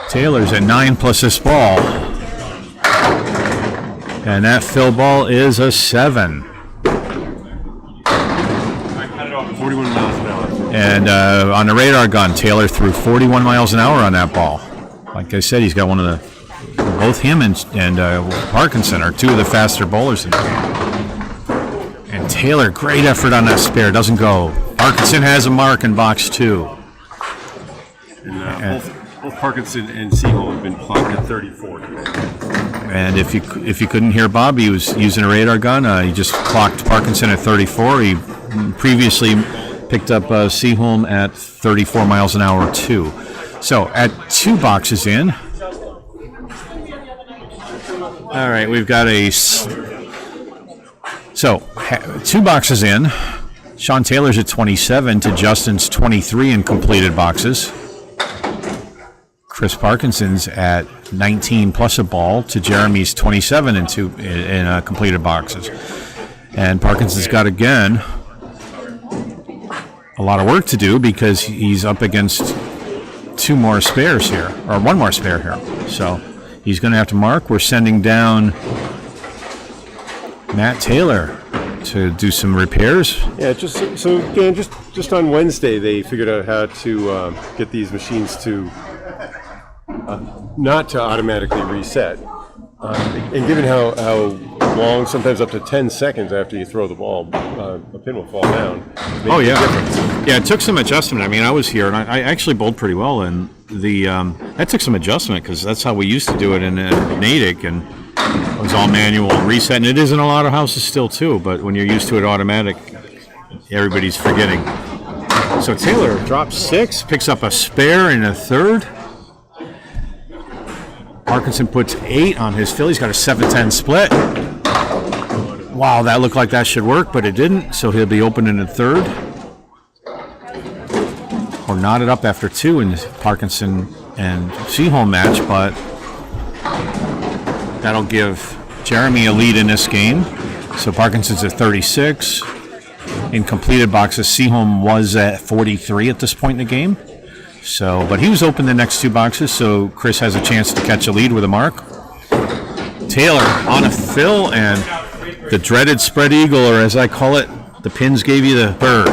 Taylor's at 9 plus this ball. And that fill ball is a 7. I cut it off 41 miles an hour. And on the radar gun, Taylor threw 41 miles an hour on that ball. Like I said, he's got one of the, both him and Parkinson are two of the faster bowlers in the game. And Taylor, great effort on that spare, doesn't go. Parkinson has a mark in box 2. And both Parkinson and Seaholm have been clocked at 34 today. And if you couldn't hear Bob, he was using a radar gun. He just clocked Parkinson at 34. He previously picked up Seaholm at 34 miles an hour too. So at 2 boxes in. All right, we've got 2 boxes in. Sean Taylor's at 27 to Justin's 23 in completed boxes. Chris Parkinson's at 19 plus a ball to Jeremy's 27 in completed boxes. And Parkinson's got, again, a lot of work to do because he's up against 2 more spares here, or 1 more spare here. So he's going to have to mark. We're sending down Matt Taylor to do some repairs. Yeah, just on Wednesday they figured out how to get these machines to not to automatically reset. And given how long, sometimes up to 10 seconds after you throw the ball, a pin will fall down. Oh yeah, yeah. It took some adjustment. I mean, I was here and I actually bowled pretty well, and that took some adjustment because that's how we used to do it in Natick, and it was all manual reset, and it is in a lot of houses still too. But when you're used to it automatic, everybody's forgetting. So Taylor drops 6, picks up a spare in a third. Parkinson puts 8 on his fill. He's got a 7-10 split. Wow, that looked like that should work, but it didn't. So he'll be open in the third. Or knotted up after 2 in the Parkinson and Seaholm match, but that'll give Jeremy a lead in this game. So Parkinson's at 36. In completed boxes, Seaholm was at 43 at this point in the game. So, but he was open the next 2 boxes, so Chris has a chance to catch a lead with a mark. Taylor on a fill, and the dreaded spread eagle, or as I call it, the pins gave you the bird.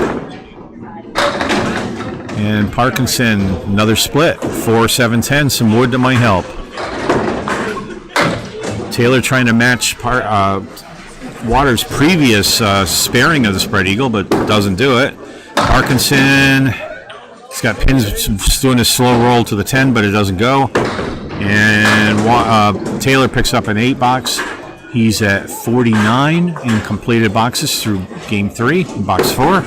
And Parkinson, another split, 4-7-10, some wood that might help. Taylor trying to match Waters' previous sparing of the spread eagle, but doesn't do it. Parkinson, he's got pins doing a slow roll to the 10, but it doesn't go. And Taylor picks up an 8 box. He's at 49 in completed boxes through game 3, box 4.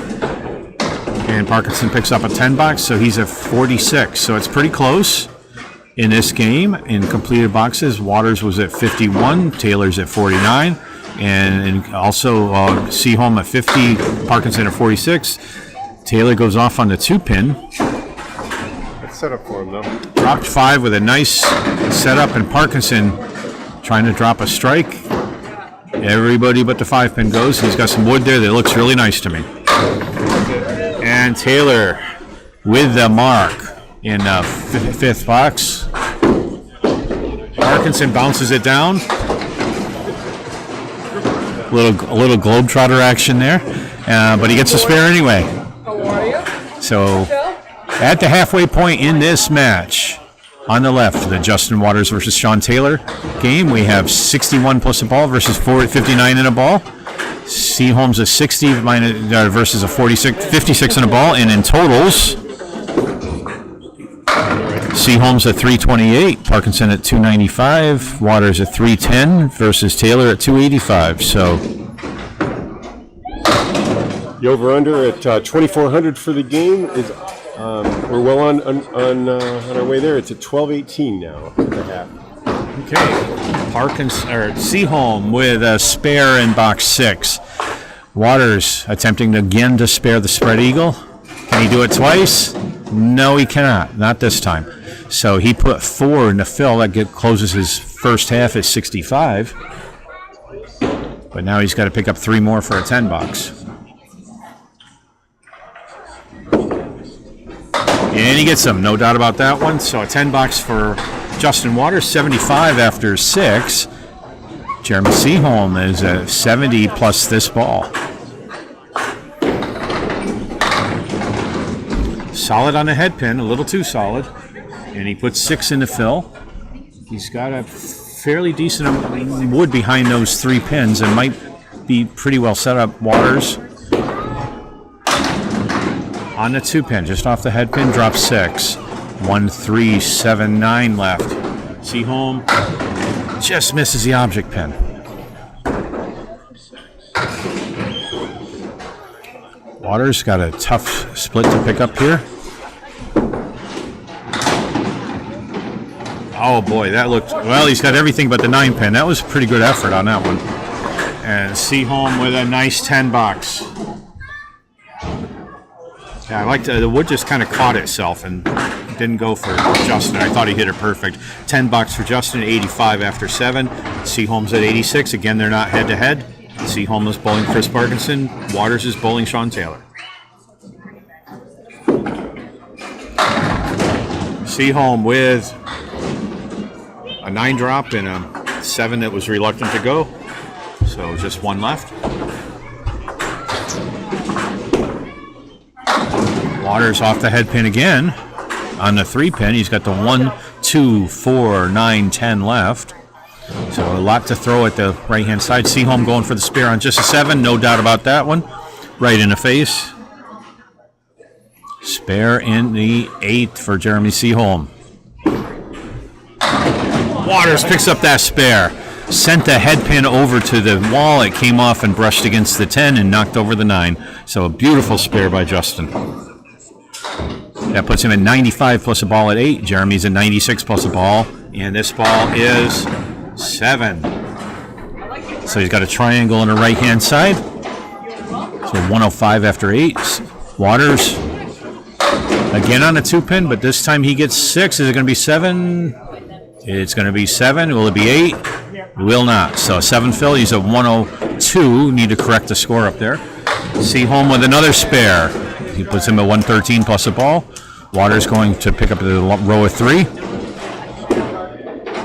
And Parkinson picks up a 10 box, so he's at 46. So it's pretty close in this game in completed boxes. Waters was at 51, Taylor's at 49, and also Seaholm at 50, Parkinson at 46. Taylor goes off on the 2-pin. That's set up for him, though. Dropped 5 with a nice setup, and Parkinson trying to drop a strike. Everybody but the 5-pin goes. He's got some wood there that looks really nice to me. And Taylor with the mark in the 5th box. Parkinson bounces it down. A little globetrotter action there, but he gets a spare anyway. So at the halfway point in this match, on the left, the Justin Waters versus Sean Taylor game, we have 61 plus a ball versus 59 in a ball. Seaholm's a 60 versus a 56 in a ball, and in totals, Seaholm's at 328, Parkinson at 295, Waters at 310 versus Taylor at 285. So the over/under at 2,400 for the game is we're well on our way there. It's at 12:18 now at the half. okay, Seaholm with a spare in box 6. Waters attempting again to spare the spread eagle. Can he do it twice? No, he cannot. Not this time. So he put 4 in the fill. That closes his first half at 65. But now he's got to pick up 3 more for a 10 box. And he gets them, no doubt about that one. So a 10 box for Justin Waters, 75 after 6. Jeremy Seaholm is a 70 plus this ball. Solid on the head pin, a little too solid. And he puts 6 in the fill. He's got a fairly decent wood behind those 3 pins and might be pretty well set up. Waters on the 2 pin, just off the head pin, drops 6. 1, 3, 7, 9 left. Seaholm just misses the object pin. Waters got a tough split to pick up here. Oh boy, that looked, well, he's got everything but the 9 pin. That was a pretty good effort on that one. And Seaholm with a nice 10 box. Yeah, I liked the wood just kind of caught itself and didn't go for Justin. I thought he hit it perfect. 10 bucks for Justin, 85 after 7. Seaholm's at 86. Again, they're not head to head. Seaholm is bowling Chris Parkinson. Waters is bowling Sean Taylor. Seaholm with a 9 drop and a 7 that was reluctant to go. So just 1 left. Waters off the head pin again on the 3 pin. He's got the 1, 2, 4, 9, 10 left. So a lot to throw at the right hand side. Seaholm going for the spare on just a 7, no doubt about that one. Right in the face. Spare in the 8 for Jeremy Seaholm. Waters picks up that spare. Sent the head pin over to the wall. It came off and brushed against the 10 and knocked over the 9. So a beautiful spare by Justin. That puts him at 95 plus a ball at 8. Jeremy's at 96 plus a ball. And this ball is 7. So he's got a triangle on the right-hand side. So 105 after 8. Waters again on a 2 pin, but this time he gets 6. Is it going to be 7? It's going to be 7. Will it be 8? It will not. So 7 fill. He's at 102. Need to correct the score up there. Seaholm with another spare. He puts him at 113 plus a ball. Waters going to pick up the row of 3.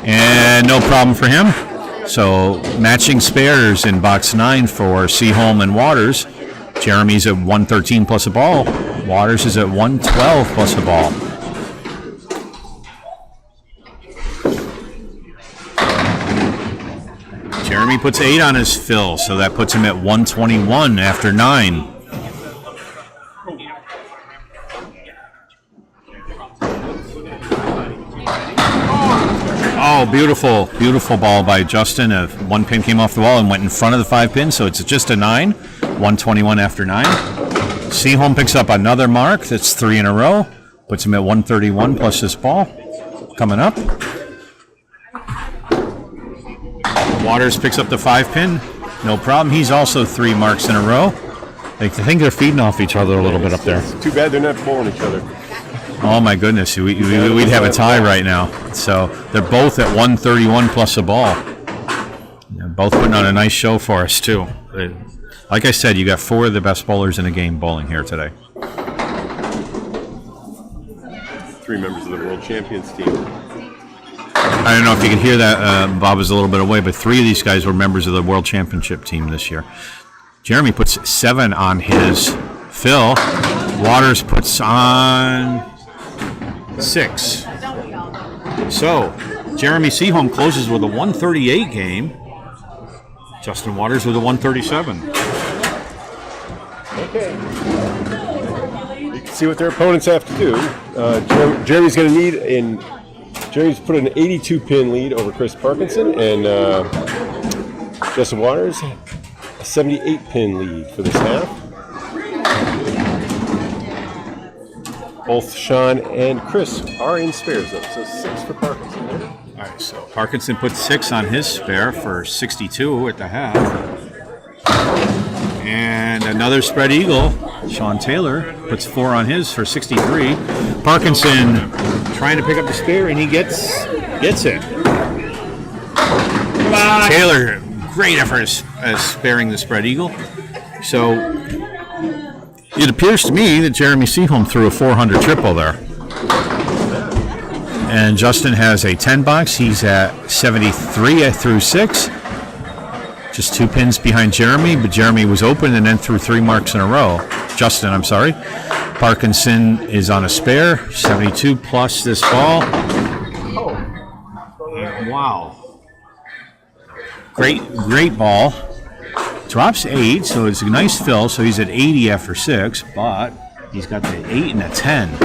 And no problem for him. So matching spares in box 9 for Seaholm and Waters. Jeremy's at 113 plus a ball. Waters is at 112 plus a ball. Jeremy puts 8 on his fill, so that puts him at 121 after 9. Oh, beautiful, beautiful ball by Justin. 1 pin came off the wall and went in front of the 5 pin, so it's just a 9. 121 after 9. Seaholm picks up another mark. That's 3 in a row. Puts him at 131 plus this ball. Coming up. Waters picks up the 5 pin. No problem. He's also 3 marks in a row. I think they're feeding off each other a little bit up there. It's too bad they're not bowling each other. Oh my goodness, we'd have a tie right now. So they're both at 131 plus a ball. They're both putting on a nice show for us too. Like I said, you got 4 of the best bowlers in the game bowling here today. 3 members of the World Champions team. I don't know if you can hear that. Bob is a little bit away, but 3 of these guys were members of the World Championship team this year. Jeremy puts 7 on his fill. Waters puts on 6. So, Jeremy Seaholm closes with a 138 game. Justin Waters with a 137. Okay. You can see what their opponents have to do. Jeremy's going to need Jeremy's put an 82 pin lead over Chris Parkinson, and Justin Waters a 78 pin lead for this half. Both Sean and Chris are in spares though, so 6 for Parkinson there. All right, so Parkinson puts 6 on his spare for 62 at the half. And another spread eagle, Sean Taylor, puts 4 on his for 63. Parkinson trying to pick up the spare, and he gets it. Taylor, great effort as sparing the spread eagle. So it appears to me that Jeremy Seaholm threw a 400 triple there. And Justin has a 10 box. He's at 73 through 6. Just 2 pins behind Jeremy, but Jeremy was open and then threw 3 marks in a row. Justin, I'm sorry. Parkinson is on a spare, 72 plus this ball. Wow. Great ball. Drops 8, so it's a nice fill, so he's at 80 after 6, but he's got the 8 and a 10.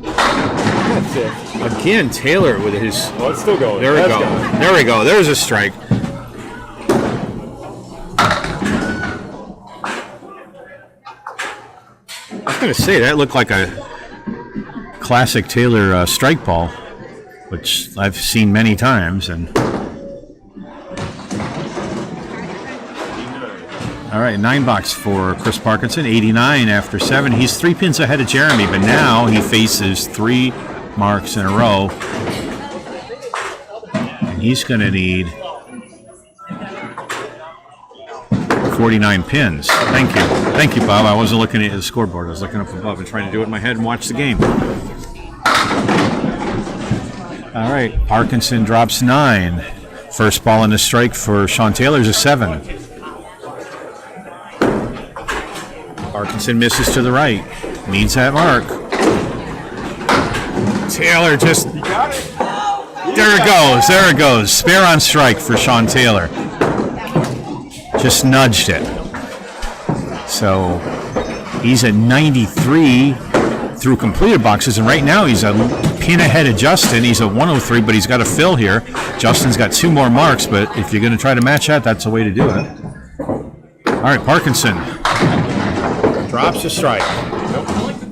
That's it. Again, Taylor with his... Oh, it's still going. There we go. Gone. There we go. There's a strike. I was going to say, that looked like a classic Taylor strike ball, which I've seen many times. And all right, 9 box for Chris Parkinson, 89 after 7. He's 3 pins ahead of Jeremy, but now he faces 3 marks in a row. And he's going to need 49 pins. Thank you. Thank you, Bob. I wasn't looking at the scoreboard. I was looking up above and trying to do it in my head and watch the game. All right, Parkinson drops 9. First ball in the strike for Sean Taylor is a 7. Parkinson misses to the right. Needs that mark. Taylor just... There it goes. There it goes. Spare on strike for Sean Taylor. Just nudged it. So he's at 93 through completed boxes, and right now he's a pin ahead of Justin. He's at 103, but he's got a fill here. Justin's got 2 more marks, but if you're going to try to match that, that's the way to do it. All right, Parkinson drops a strike.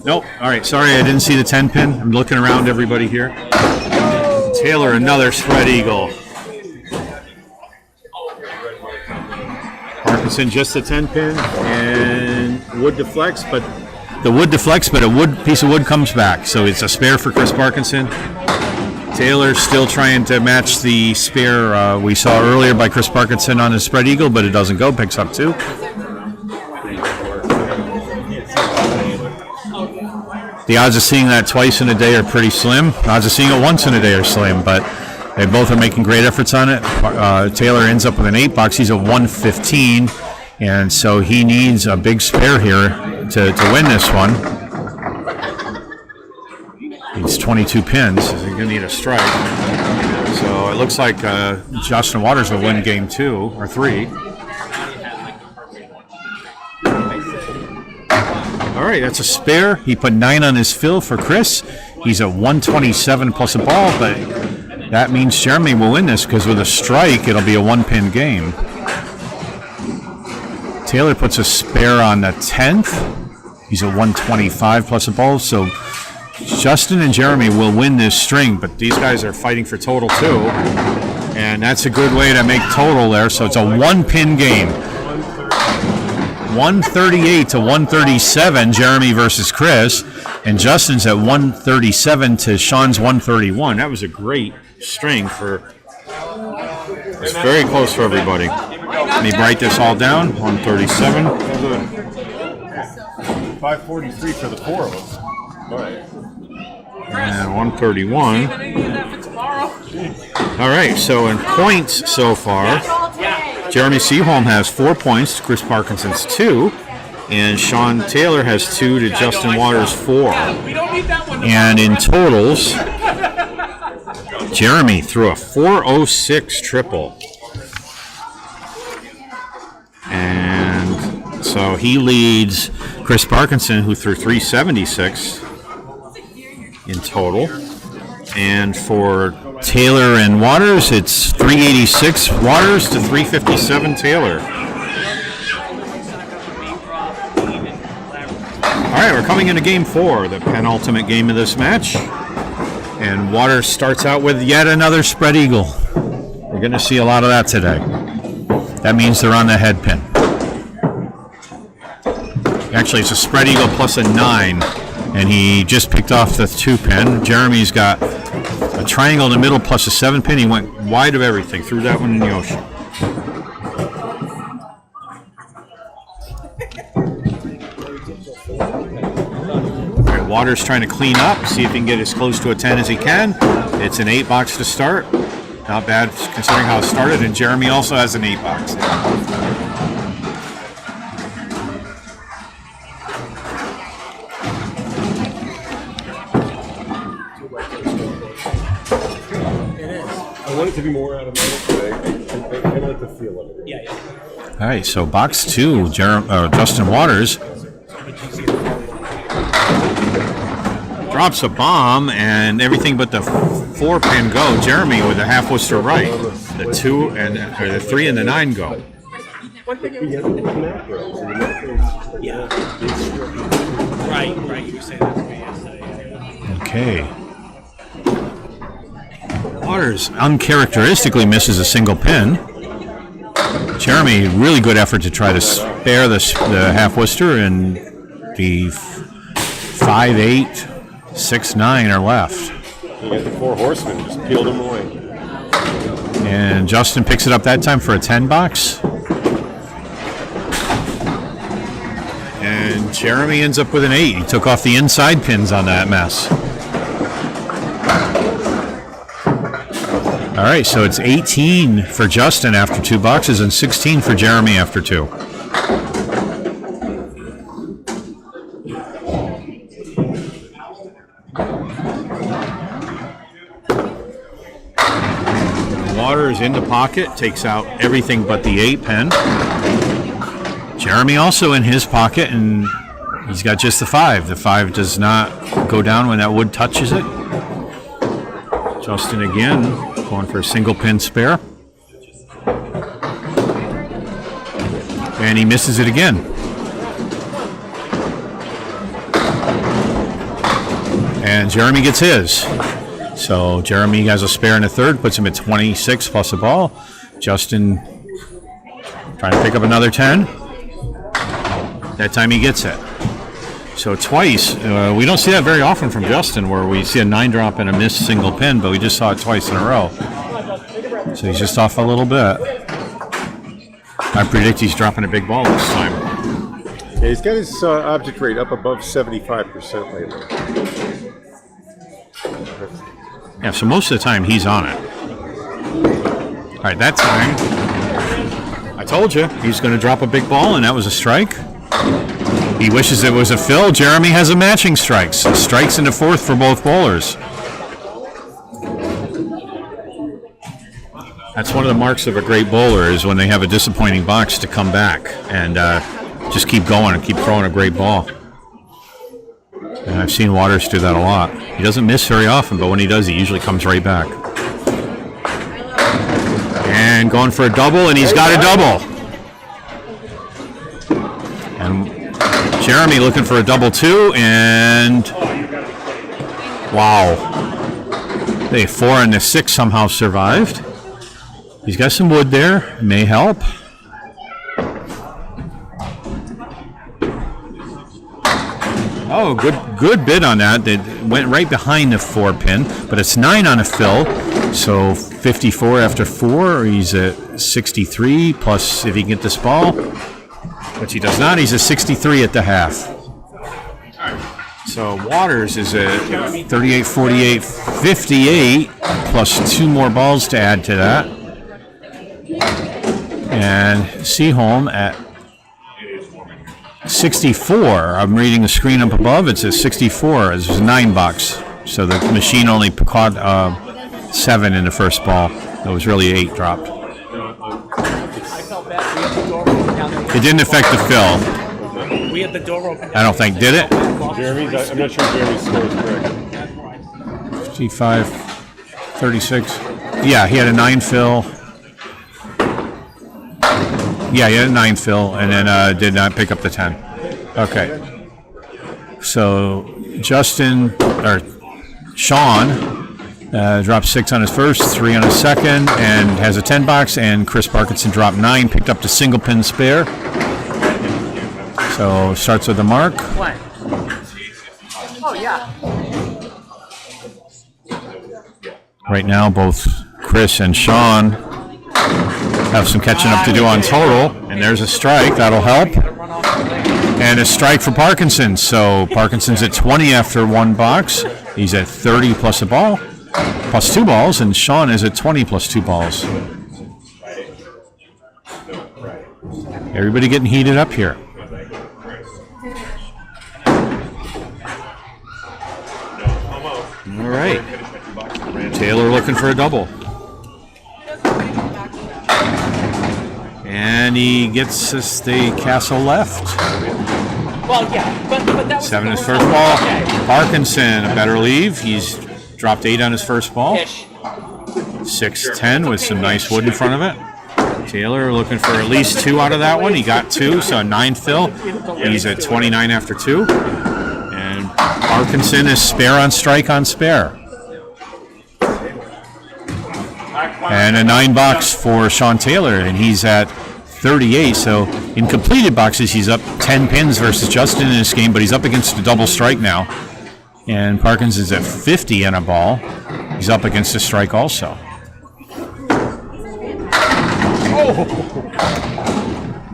Nope. All right, sorry, I didn't see the 10 pin. I'm looking around everybody here. Taylor, another spread eagle. Parkinson just a 10 pin, and wood deflects, but a piece of wood comes back. So it's a spare for Chris Parkinson. Taylor still trying to match the spare we saw earlier by Chris Parkinson on his spread eagle, but it doesn't go. Picks up 2. The odds of seeing that twice in a day are pretty slim. The odds of seeing it once in a day are slim, but they both are making great efforts on it. Taylor ends up with an 8 box. He's at 115, and so he needs a big spare here to win this one. He's 22 pins, so he's going to need a strike. So it looks like Justin Waters will win game 2 or 3. All right, that's a spare. He put 9 on his fill for Chris. He's at 127 plus a ball, but that means Jeremy will win this because with a strike, it'll be a 1-pin game. Taylor puts a spare on the 10th. He's at 125 plus a ball, so Justin and Jeremy will win this string, but these guys are fighting for total too, and that's a good way to make total there. So it's a 1-pin game. 138 to 137, Jeremy versus Chris, and Justin's at 137 to Sean's 131. That was a great string for. It's very close for everybody. Let me write this all down. 137. 543 for the 4 of us. All right. And 131. All right, so in points so far, Jeremy Seaholm has 4 points to Chris Parkinson's 2, and Sean Taylor has 2 to Justin Waters' 4. And in totals, Jeremy threw a 406 triple. And so he leads Chris Parkinson, who threw 376 in total. And for Taylor and Waters, it's 386 Waters to 357 Taylor. All right, we're coming into game 4, the penultimate game of this match. And Waters starts out with yet another spread eagle. We're going to see a lot of that today. That means they're on the head pin. Actually, it's a spread eagle plus a 9, and he just picked off the 2 pin. Jeremy's got a triangle in the middle plus a 7 pin. He went wide of everything, threw that one in the ocean. All right, Waters trying to clean up, see if he can get as close to a 10 as he can. It's an 8 box to start. Not bad considering how it started. And Jeremy also has an 8 box. I want it to be more automatic, but I like the feel of it. Yeah. All right, so box 2, Justin Waters drops a bomb and everything but the 4-pin go. Jeremy with a half Worcester right. The 2 and the 3 and the 9 go. Yeah. Right. You were saying that to me yesterday. Okay. Waters uncharacteristically misses a single pin. Jeremy, really good effort to try to spare the half Worcester, and the 5, 8, 6, 9 are left. You got the 4 horsemen, just peeled them away. And Justin picks it up that time for a 10 box. And Jeremy ends up with an 8. He took off the inside pins on that mess. All right, so it's 18 for Justin after 2 boxes and 16 for Jeremy after 2. Water is in the pocket, takes out everything but the 8 pen. Jeremy also in his pocket, and he's got just the 5. The 5 does not go down when that wood touches it. Justin again, going for a single pin spare. And he misses it again. And Jeremy gets his. So Jeremy has a spare in a third, puts him at 26 plus a ball. Justin trying to pick up another 10. That time he gets it. So twice, we don't see that very often from Justin, where we see a 9 drop and a missed single pin, but we just saw it twice in a row. So he's just off a little bit. I predict he's dropping a big ball this time. Yeah, he's got his object rate up above 75% lately. Yeah, so most of the time he's on it. All right, that time, I told you, he's going to drop a big ball, and that was a strike. He wishes it was a fill. Jeremy has a matching strikes. Strikes in the 4th for both bowlers. That's one of the marks of a great bowler, is when they have a disappointing box to come back and just keep going and keep throwing a great ball. And I've seen Waters do that a lot. He doesn't miss very often, but when he does, he usually comes right back. And going for a double, and he's got a double. And Jeremy looking for a double 2, and wow. The 4 and the 6 somehow survived. He's got some wood there, may help. Oh, good bid on that. It went right behind the 4 pin, but it's 9 on a fill, so 54 after 4. He's at 63 plus if he can get this ball, which he does not. He's at 63 at the half. So Waters is at 38, 48, 58 plus 2 more balls to add to that, and Seaholm at 64. I'm reading the screen up above. It says 64. It's a 9 box. So the machine only caught 7 in the first ball. It was really 8 dropped. It didn't affect the fill. We had the door open. I don't think. Did it? Jeremy's, I'm not sure Jeremy's score is correct. 55, 36. Yeah, he had a 9 fill. Yeah, he had a 9 fill, and then did not pick up the 10. Okay. So Sean dropped 6 on his first, 3 on his second, and has a 10 box, and Chris Parkinson dropped 9, picked up the single pin spare. So starts with the mark. What? Oh, yeah. Right now, both Chris and Sean have some catching up to do on total, and there's a strike. That'll help. And a strike for Parkinson. So Parkinson's at 20 after 1 box. He's at 30 plus a ball. plus 2 balls, and Sean is at 20 plus 2 balls. Everybody getting heated up here. All right. Taylor looking for a double. And he gets us the castle left. Well, yeah, but that was 7 his first ball. Parkinson, a better leave. He's dropped 8 on his first ball. 6-10 with some nice wood in front of it. Taylor looking for at least 2 out of that one. He got 2, so a 9 fill. He's at 29 after 2. And Parkinson is spare on strike on spare. And a 9 box for Sean Taylor, and he's at 38. So in completed boxes, he's up 10 pins versus Justin in this game, but he's up against a double strike now. And Parkinson's at 50 in a ball. He's up against a strike also.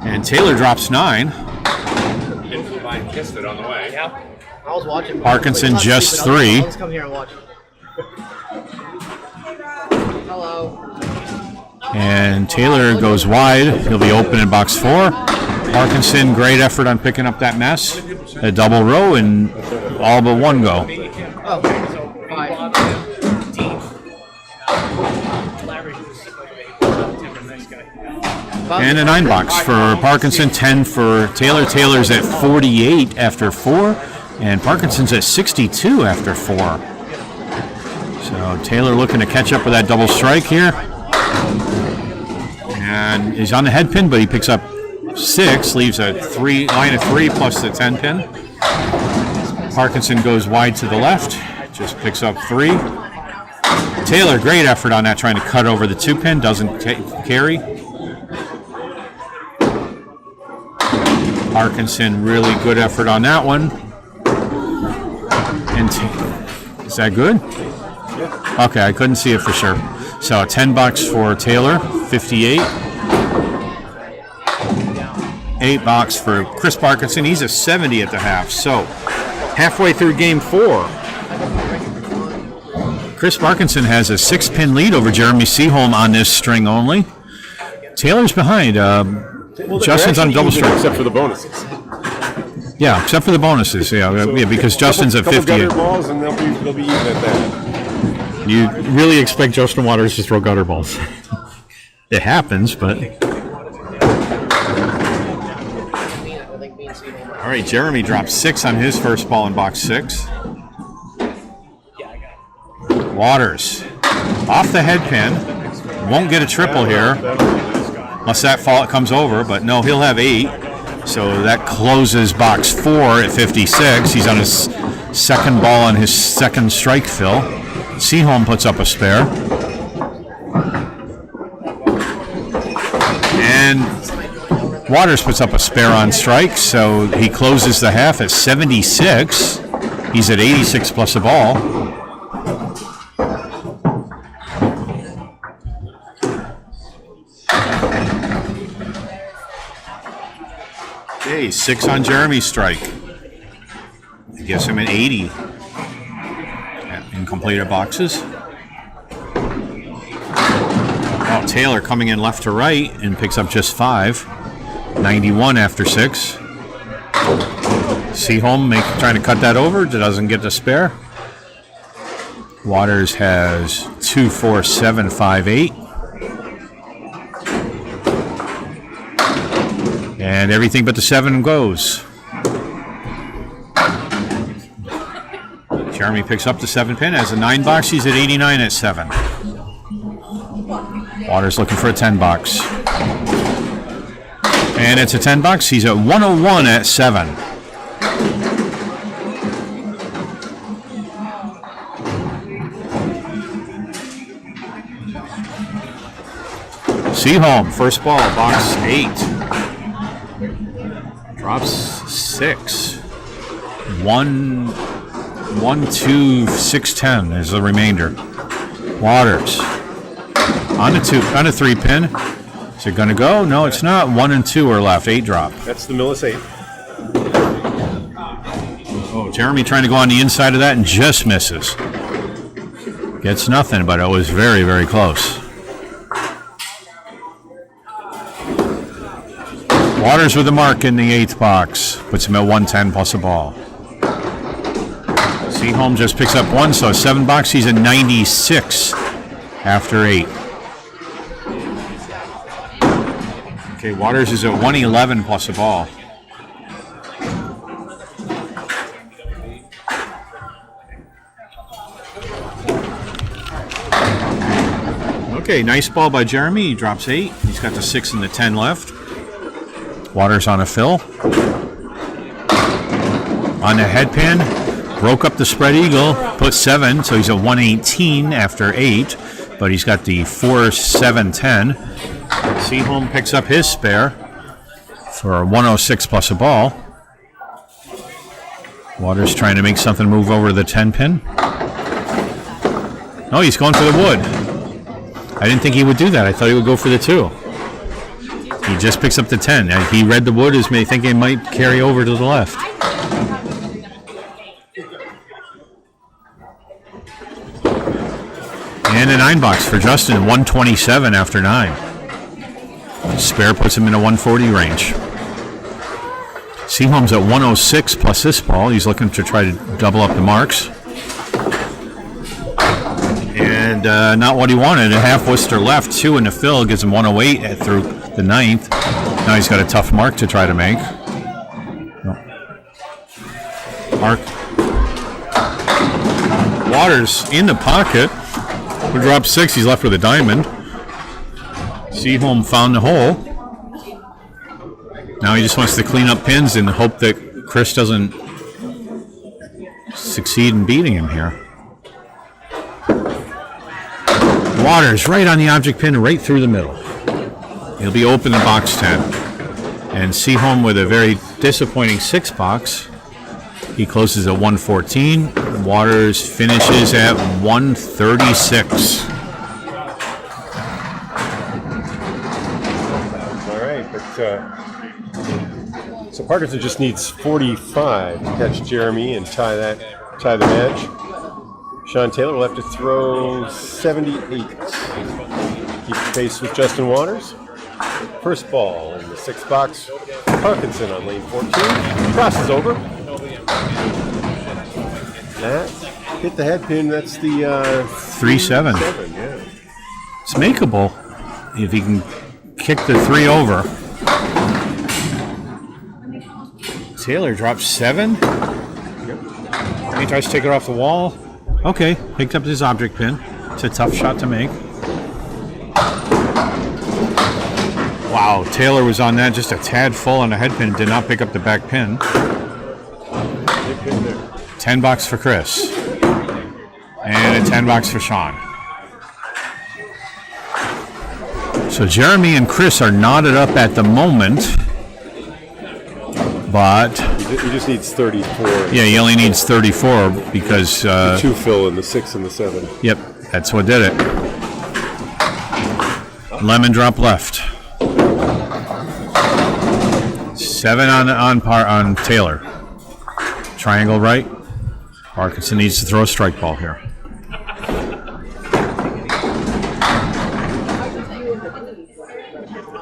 And Taylor drops 9. Kissed it on the way. Yeah. I was watching. Parkinson just 3. Let's come here and watch. Hello. And Taylor goes wide. He'll be open in box 4. Parkinson, great effort on picking up that mess. A double row and all but 1 go. Oh, so 5. And a 9 box for Parkinson, 10 for Taylor. Taylor's at 48 after 4, and Parkinson's at 62 after 4. So Taylor looking to catch up with that double strike here. And he's on the head pin, but he picks up 6, leaves a line of 3 plus the 10 pin. Parkinson goes wide to the left, just picks up 3. Taylor, great effort on that, trying to cut over the 2 pin, doesn't carry. Parkinson, really good effort on that one. And is that good? Okay, I couldn't see it for sure. So 10 bucks for Taylor, 58. 8 bucks for Chris Parkinson. He's a 70 at the half. So halfway through game 4, Chris Parkinson has a 6-pin lead over Jeremy Seaholm on this string only. Taylor's behind. Justin's on a double strike. Except for the bonuses. Yeah, except for the bonuses. Yeah, because Justin's at 50. Gutter balls and they'll be even at that. You really expect Justin Waters to throw gutter balls? It happens, but. All right, Jeremy drops 6 on his first ball in box 6. Waters off the head pin. Won't get a triple here. Unless that fall comes over, but no, he'll have 8. So that closes box 4 at 56. He's on his second ball on his second strike fill. Seaholm puts up a spare. And Waters puts up a spare on strike, so he closes the half at 76. He's at 86 plus a ball. Okay, 6 on Jeremy's strike. I guess him at 80 in completed boxes. Oh, Taylor coming in left to right and picks up just 5. 91 after 6. Seaholm trying to cut that over. Doesn't get the spare. Waters has 2, 4, 7, 5, 8. And everything but the 7 goes. Jeremy picks up the 7 pin. Has a 9 box. He's at 89 at 7. Waters looking for a 10 box. And it's a 10 box. He's at 101 at 7. Seaholm, first ball, box 8. Drops 6. 1, 2, 6, 10 is the remainder. Waters on a 3 pin. Is it going to go? No, it's not. 1 and 2 are left. 8 drop. That's the Millis 8. Oh, Jeremy trying to go on the inside of that and just misses. Gets nothing, but it was very, very close. Waters with a mark in the 8th box. Puts him at 110 plus a ball. Seaholm just picks up 1, so 7 box. He's at 96 after 8. Okay, Waters is at 111 plus a ball. Okay, nice ball by Jeremy. He drops 8. He's got the 6 and the 10 left. Waters on a fill. On the head pin. Broke up the spread eagle. Put 7, so he's at 118 after 8. But he's got the 4, 7, 10. Seaholm picks up his spare for 106 plus a ball. Waters trying to make something move over the 10 pin. Oh, he's going for the wood. I didn't think he would do that. I thought he would go for the 2. He just picks up the 10. He read the wood as me thinking it might carry over to the left. And a 9 box for Justin, 127 after 9. Spare puts him in a 140 range. Seaholm's at 106 plus this ball. He's looking to try to double up the marks. And not what he wanted. A half Worcester left, 2 in the fill, gives him 108 through the 9th. Now he's got a tough mark to try to make. No. Mark. Waters in the pocket. We drop 6, he's left with a diamond. Seaholm found the hole. Now he just wants to clean up pins and hope that Chris doesn't succeed in beating him here. Waters right on the object pin, right through the middle. He'll be open in box 10. And Seaholm with a very disappointing 6 box. He closes at 114. Waters finishes at 136. All right, but so Parkinson just needs 45 to catch Jeremy and tie the match. Sean Taylor will have to throw 78. Keep pace with Justin Waters. First ball in the 6th box. Parkinson on lane 14. Crosses over. That hit the head pin. That's the 3-7. Yeah. It's makeable if he can kick the 3 over. Taylor drops 7. Yep. He tries to take it off the wall. Okay, picked up his object pin. It's a tough shot to make. Wow, Taylor was on that just a tad full on the head pin. Did not pick up the back pin. 10 bucks for Chris. And a 10 bucks for Sean. So Jeremy and Chris are knotted up at the moment. But he just needs 34. Yeah, he only needs 34 because the 2 fill in the 6 and the 7. Yep, that's what did it. Lemon drop left. 7 on Taylor. Triangle right. Parkinson needs to throw a strike ball here.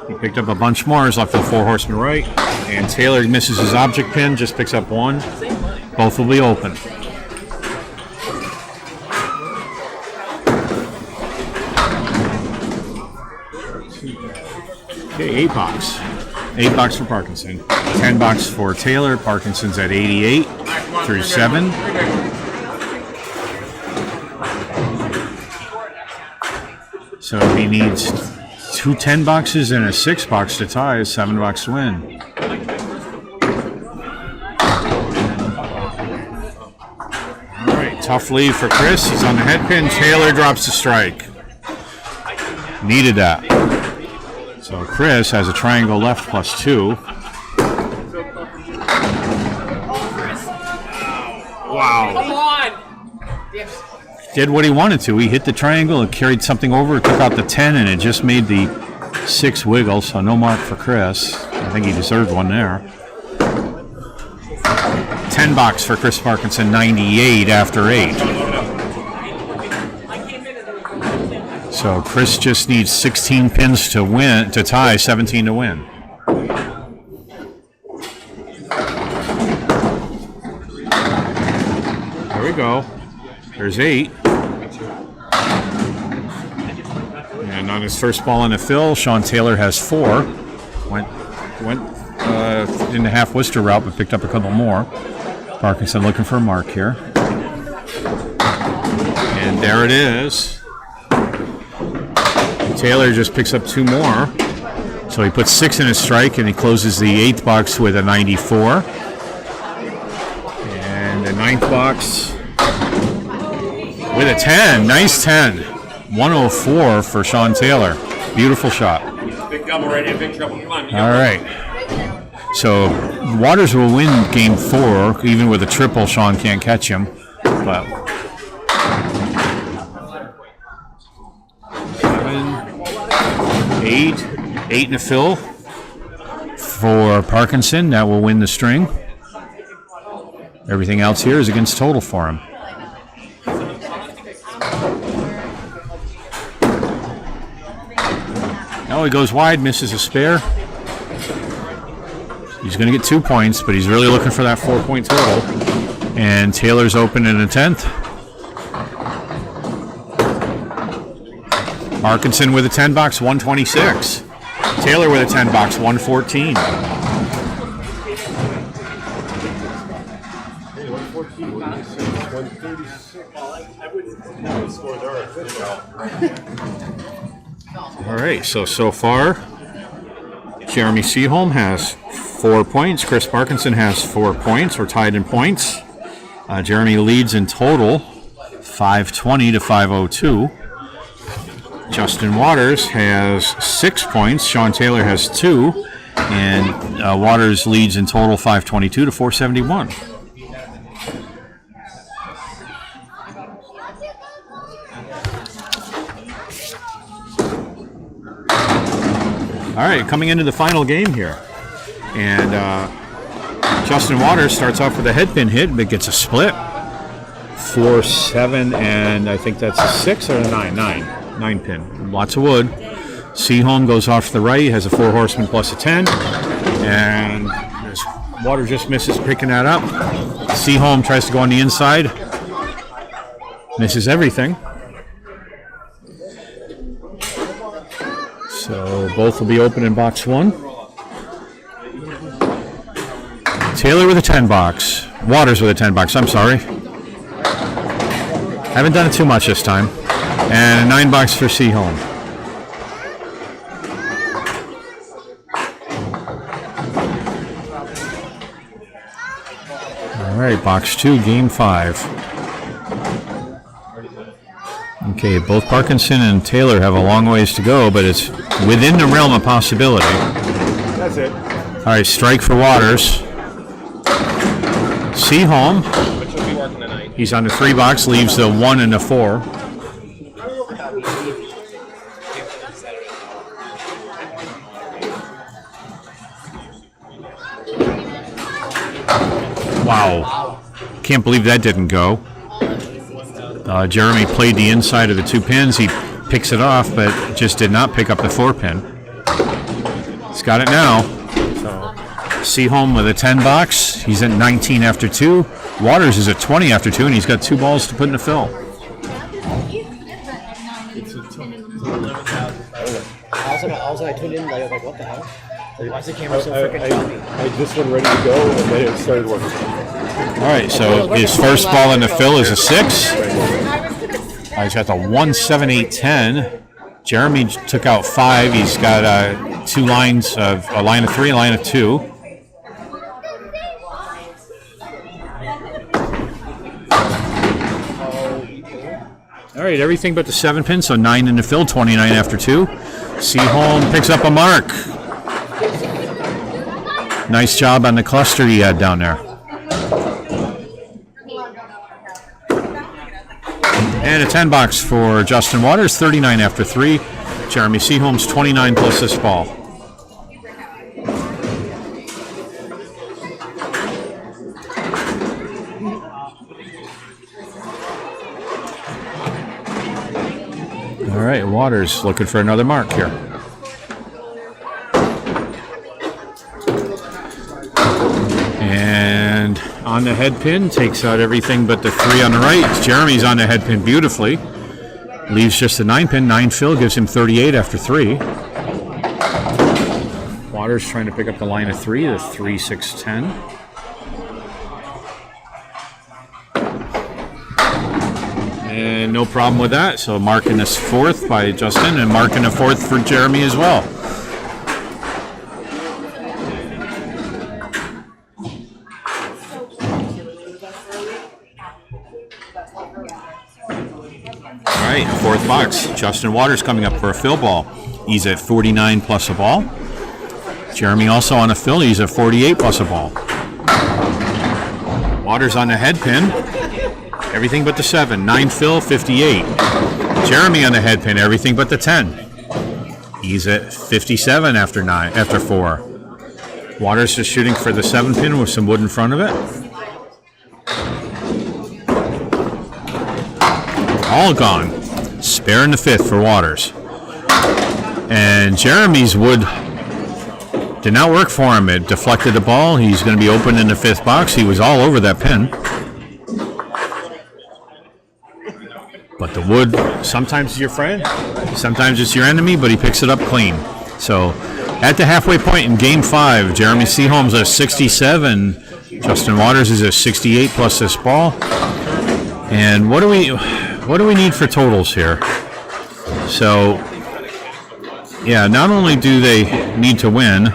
He picked up a bunch more. He's left with 4 horsemen right. And Taylor misses his object pin, just picks up 1. Both will be open. Okay, 8 box. 8 box for Parkinson. 10 box for Taylor. Parkinson's at 88 through 7. So he needs 2 10 boxes and a 6 box to tie, a 7 box win. All right, tough lead for Chris. He's on the head pin. Taylor drops the strike. Needed that. So Chris has a triangle left plus 2. Wow. Come on! Did what he wanted to. He hit the triangle and carried something over, took out the 10, and it just made the 6 wiggle, so no mark for Chris. I think he deserved one there. 10 box for Chris Parkinson, 98 after 8. So Chris just needs 16 pins to win, to tie, 17 to win. There we go. There's 8. And on his first ball in the fill, Sean Taylor has 4. Went in the half Worcester route, but picked up a couple more. Parkinson looking for a mark here. And there it is. Taylor just picks up 2 more. So he puts 6 in his strike, and he closes the 8th box with a 94. And the 9th box with a 10. Nice 10. 104 for Sean Taylor. Beautiful shot. Big double right here, big trouble. Come on. All right. So Waters will win game 4. Even with a triple, Sean can't catch him. But 7, 8 in the fill for Parkinson. That will win the string. Everything else here is against total for him. Now he goes wide, misses a spare. He's going to get 2 points, but he's really looking for that 4-point total. And Taylor's open in the 10th. Parkinson with a 10 box, 126. Taylor with a 10 box, 114. All right, so far, Jeremy Seaholm has 4 points. Chris Parkinson has 4 points. We're tied in points. Jeremy leads in total, 520 to 502. Justin Waters has 6 points. Sean Taylor has 2. And Waters leads in total, 522 to 471. All right, coming into the final game here. And Justin Waters starts off with a headpin hit, but gets a split. 4, 7, and I think that's a 6 or a 9? 9 pin. Lots of wood. Seaholm goes off to the right, has a 4 horseman plus a 10. And Waters just misses picking that up. Seaholm tries to go on the inside. Misses everything. So both will be open in box 1. Taylor with a 10 box. Waters with a 10 box, I'm sorry. Haven't done it too much this time. And a 9 box for Seaholm. All right, box 2, game 5. Okay, both Parkinson and Taylor have a long ways to go, but it's within the realm of possibility. That's it. All right, strike for Waters. Seaholm. He's on the 3 box, leaves the 1 and the 4. Wow. Can't believe that didn't go. Jeremy played the inside of the 2 pins. He picks it off, but just did not pick up the 4 pin. He's got it now. Seaholm with a 10 box. He's at 19 after 2. Waters is at 20 after 2, and he's got 2 balls to put in the fill. All of a sudden I tuned in, like, what the hell? Why is the camera so freaking choppy? I had this one ready to go, and then it started working. All right, so his first ball in the fill is a 6. He's got the 1, 7, 8, 10. Jeremy took out 5. He's got 2 lines of a line of 3, a line of 2. All right, everything but the 7 pin, so 9 in the fill, 29 after 2. Seaholm picks up a mark. Nice job on the cluster he had down there. And a 10 box for Justin Waters, 39 after 3. Jeremy Seaholm's 29 plus this ball. All All right, Waters looking for another mark here. And on the head pin, takes out everything but the 3 on the right. Jeremy's on the head pin beautifully. Leaves just the 9 pin. 9 fill gives him 38 after 3. Waters trying to pick up the line of 3, the 3, 6, 10. And no problem with that. So marking this 4th by Justin and marking a 4th for Jeremy as well. All right, 4th box. Justin Waters coming up for a fill ball. He's at 49 plus a ball. Jeremy also on a fill. He's at 48 plus a ball. Waters on the head pin. Everything but the 7. 9 fill, 58. Jeremy on the head pin. Everything but the 10. He's at 57 after 4. Waters just shooting for the 7 pin with some wood in front of it. All gone. Spare in the 5th for Waters. And Jeremy's wood did not work for him. It deflected the ball. He's going to be open in the 5th box. He was all over that pin. But the wood sometimes is your friend, sometimes it's your enemy, but he picks it up clean. So at the halfway point in Game 5, Jeremy Seaholm's a 67. Justin Waters is a 68 plus this ball. And what do we need for totals here? So, yeah, not only do they need to win.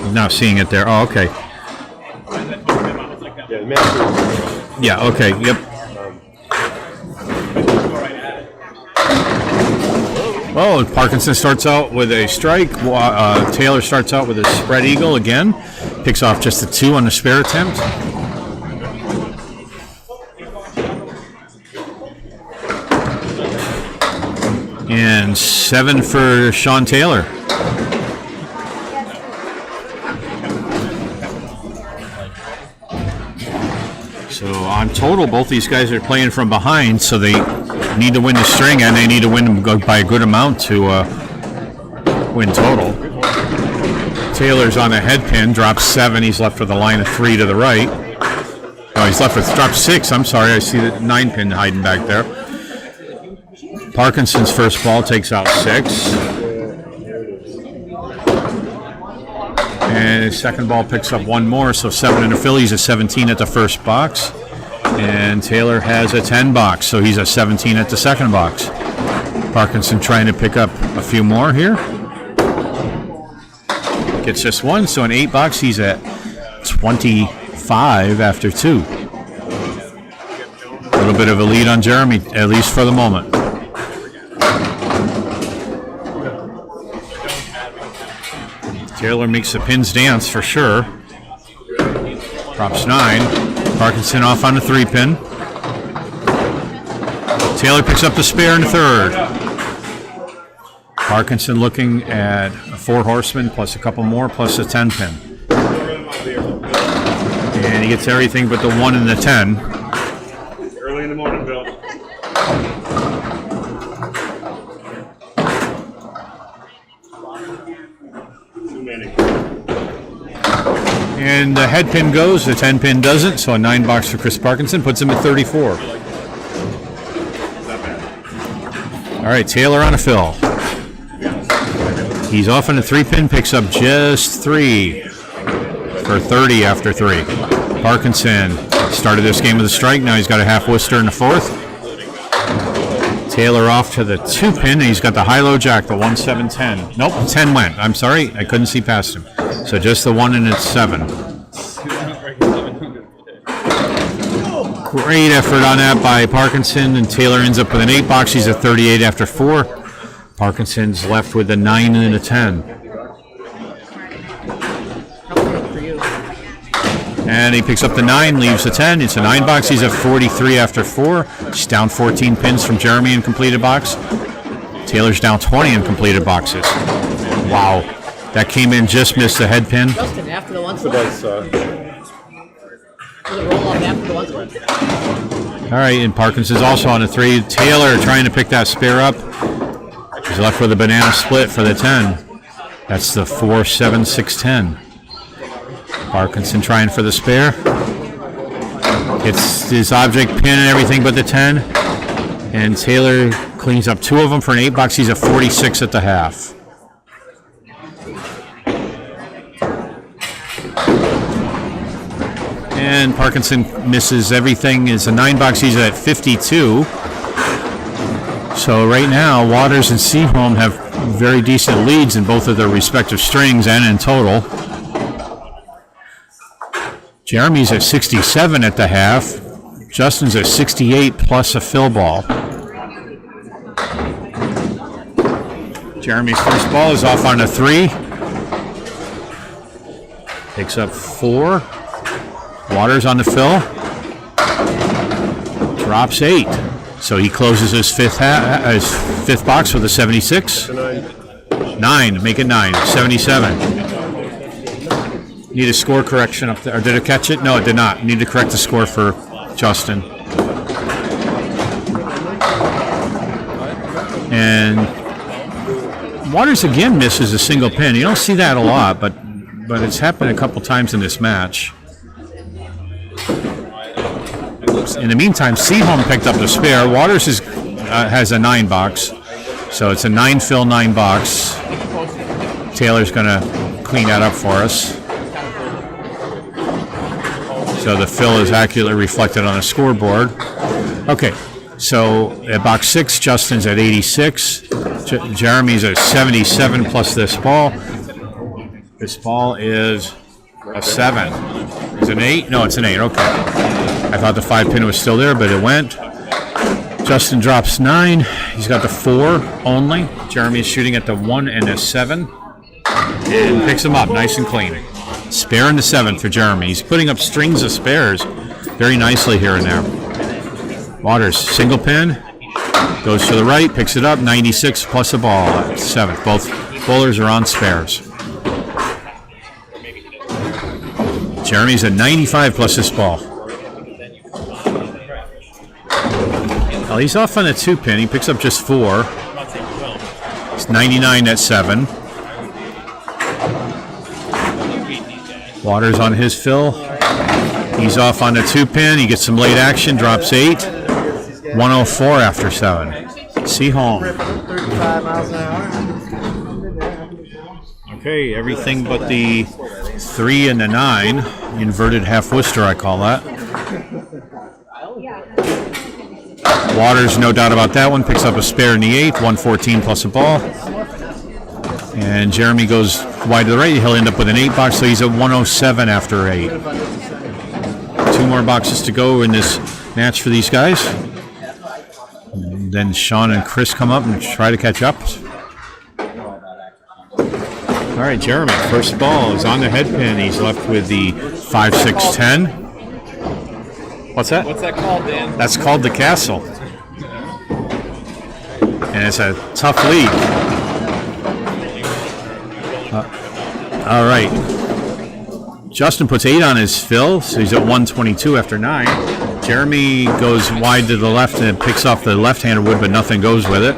I'm not seeing it there. Oh, okay. Yeah, okay, yep. Well, Parkinson starts out with a strike. Taylor starts out with a spread eagle again. Picks off just a 2 on the spare attempt. And 7 for Sean Taylor. So on total, both these guys are playing from behind, so they need to win the string, and they need to win by a good amount to win total. Taylor's on a head pin, drops 7. He's left with a line of 3 to the right. No, he's left with drops 6. I'm sorry, I see the 9 pin hiding back there. Parkinson's first ball takes out 6. And his second ball picks up 1 more, so 7 in the fill. He's a 17 at the first box. And Taylor has a 10 box, so he's a 17 at the second box. Parkinson trying to pick up a few more here. Gets just 1, so in 8 box he's at 25 after 2. A little bit of a lead on Jeremy, at least for the moment. Taylor makes the pins dance for sure. Drops 9. Parkinson off on the 3 pin. Taylor picks up the spare in the 3rd. Parkinson looking at a 4 horseman plus a couple more plus a 10 pin. And he gets everything but the 1 and the 10. Early in the morning, Bill. Too many. And the head pin goes, the 10 pin doesn't, so a 9 box for Chris Parkinson puts him at 34. All right, Taylor on a fill. He's off on a 3 pin, picks up just 3 for 30 after 3. Parkinson started this game with a strike, now he's got a half Worcester in the 4th. Taylor off to the 2 pin, and he's got the high-low jack, the 1-7-10. Nope, 10 went. I'm sorry, I couldn't see past him. So just the 1 and it's 7. Great effort on that by Parkinson, and Taylor ends up with an 8 box. He's at 38 after 4. Parkinson's left with a 9 and a 10. And he picks up the 9, leaves the 10. It's a 9 box. He's at 43 after 4. He's down 14 pins from Jeremy in completed box. Taylor's down 20 in completed boxes. Wow. That came in, just missed the head pin. Justin, after the 1 So that's Roll off after the one. All right, and Parkinson's also on a 3. Taylor trying to pick that spare up. He's left with a banana split for the 10. That's the 4, 7, 6, 10. Parkinson trying for the spare. It's his object pin and everything but the 10. And Taylor cleans up 2 of them for an 8 box. He's at 46 at the half. And Parkinson misses everything. It's a 9 box. He's at 52. So right now, Waters and Seaholm have very decent leads in both of their respective strings and in total. Jeremy's at 67 at the half. Justin's at 68 plus a fill ball. Jeremy's first ball is off on a 3. Picks up 4. Waters on the fill. Drops 8. So he closes his fifth box with a 76. 9. Make it 9. 77. Need a score correction up there. Or did it catch it? No, it did not. Need to correct the score for Justin. And Waters again misses a single pin. You don't see that a lot, but it's happened a couple times in this match. In the meantime, Seaholm picked up the spare. Waters has a 9 box, so it's a 9 fill, 9 box. Taylor's going to clean that up for us. So the fill is accurately reflected on the scoreboard. Okay, so at box 6, Justin's at 86. Jeremy's at 77 plus this ball. This ball is a 7. Is it an 8? No, it's an 8. Okay. I thought the 5 pin was still there, but it went. Justin drops 9. He's got the 4 only. Jeremy's shooting at the 1 and the 7. And picks them up nice and clean. Spare in the 7 for Jeremy. He's putting up strings of spares very nicely here and there. Waters, single pin. Goes to the right, picks it up. 96 plus a ball at 7th. Both bowlers are on spares. Jeremy's at 95 plus this ball. Well, he's off on a 2 pin. He picks up just 4. It's 99 at 7. Waters on his fill. He's off on a 2 pin. He gets some late action. Drops 8. 104 after 7. Seaholm. 35 miles an hour. Okay, everything but the 3 and the 9. Inverted half Worcester, I call that. Waters, no doubt about that one. Picks up a spare in the 8. 114 plus a ball. And Jeremy goes wide to the right. He'll end up with an 8 box, so he's at 107 after 8. 2 more boxes to go in this match for these guys. And then Sean and Chris come up and try to catch up. All right, Jeremy, first ball is on the head pin. He's left with the 5, 6, 10. What's that? What's that called, Dan? That's called the castle. And it's a tough lead. All right. Justin puts 8 on his fill, so he's at 122 after 9. Jeremy goes wide to the left and picks off the left-handed wood, but nothing goes with it.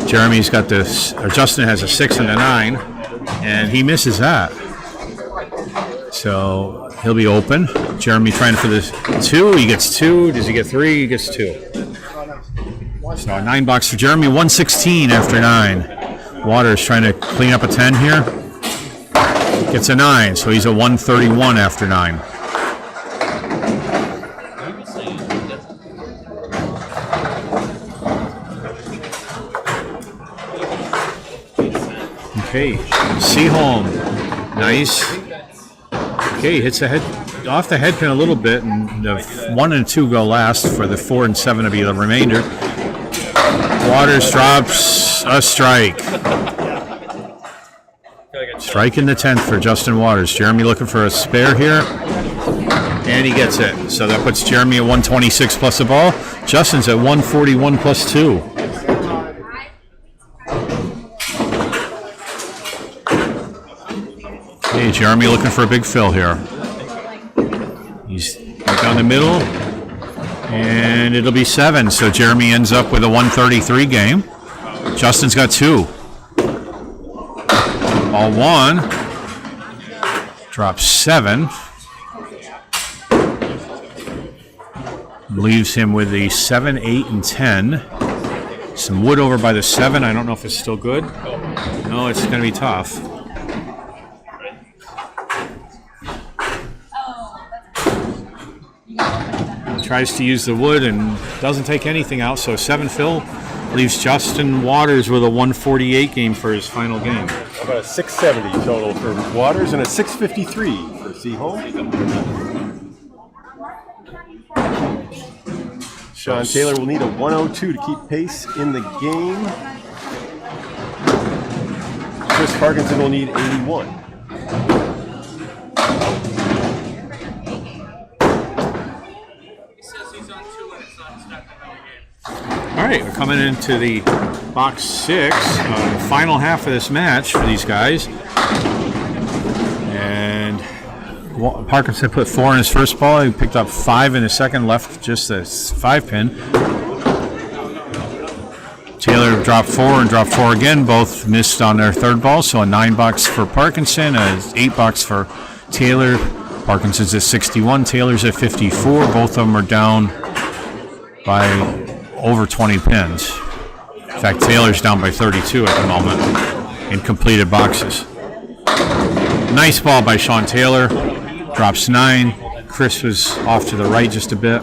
Jeremy's got this, or Justin has a 6 and a 9, and he misses that. So he'll be open. Jeremy trying for this 2. He gets 2. Does he get 3? He gets 2. So a 9 box for Jeremy. 116 after 9. Waters trying to clean up a 10 here. Gets a 9, so he's a 131 after 9. Okay, Seaholm, nice. Okay, hits the head off the head pin a little bit, and the 1 and 2 go last for the 4 and 7 to be the remainder. Waters drops a strike. Strike in the 10th for Justin Waters. Jeremy looking for a spare here, and he gets it. So that puts Jeremy at 126 plus a ball. Justin's at 141 plus 2. Hey, Jeremy looking for a big fill here. He's down the middle, and it'll be 7. So Jeremy ends up with a 133 game. Justin's got 2. Ball 1. Drops 7. Leaves him with the 7, 8, and 10. Some wood over by the 7. I don't know if it's still good. No, it's going to be tough. Tries to use the wood and doesn't take anything out. So 7 fill leaves Justin Waters with a 148 game for his final game. About a 670 total for Waters and a 653 for Seaholm. Sean Taylor will need a 102 to keep pace in the game. Chris Parkinson will need 81. All right, we're coming into the box 6, final half of this match for these guys. And Parkinson put 4 in his first ball. He picked up 5 in his second, left just a 5-pin. Taylor dropped 4 and dropped 4 again. Both missed on their third ball, so a $9 for Parkinson, a $8 for Taylor. Parkinson's at 61, Taylor's at 54. Both of them are down by over 20 pins. In fact, Taylor's down by 32 at the moment in completed boxes. Nice ball by Sean Taylor. Drops 9. Chris was off to the right just a bit.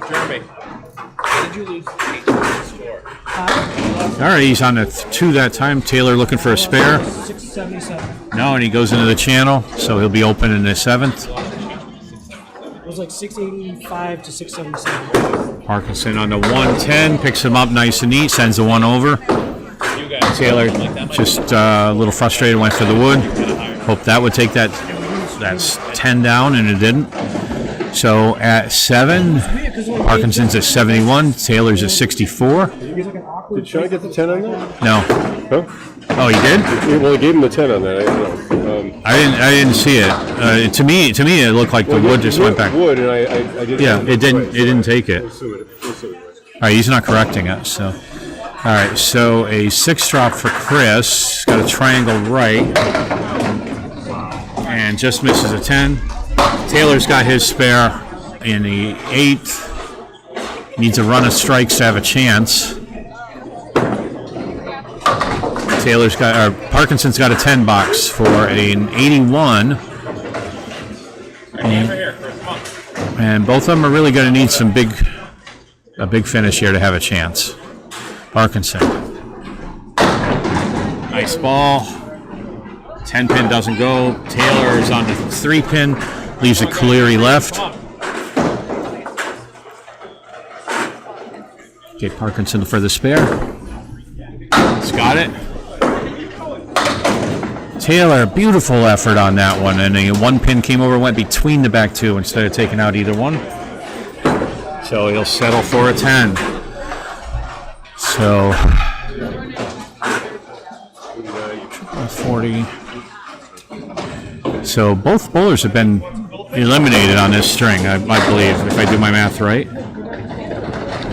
Jeremy, did you lose score? All right, he's on the 2 that time. Taylor looking for a spare. 677. No, and he goes into the channel, so he'll be open in the 7th. It was like 685 to 677. Parkinson on the 110, picks him up nice and neat, sends the 1 over. Taylor just a little frustrated, went for the wood. Hoped that would take that's 10 down, and it didn't. So at 7, Parkinson's at 71, Taylor's at 64. Did Sean get the 10 on that? No. Huh? Oh, he did? Well, he gave him the 10 on that. I don't know. I didn't see it. To me, it looked like the wood just went back. Wood, and I didn't. Yeah, it didn't take it. We'll see what it was. All right, he's not correcting it. So, all right, so a 6 drop for Chris. Got a triangle right, and just misses a 10. Taylor's got his spare in the 8th. Needs a run of strikes to have a chance. Parkinson's got a $10 for an 81. And both of them are really going to need a big finish here to have a chance. Parkinson. Nice ball. 10-pin doesn't go. Taylor is on the 3-pin. Leaves a Cleary left. Okay, Parkinson for the spare. He's got it. Taylor, beautiful effort on that one, and a 1-pin came over and went between the back 2 instead of taking out either one. So he'll settle for a 10. So 40. So both bowlers have been eliminated on this string, I believe, if I do my math right.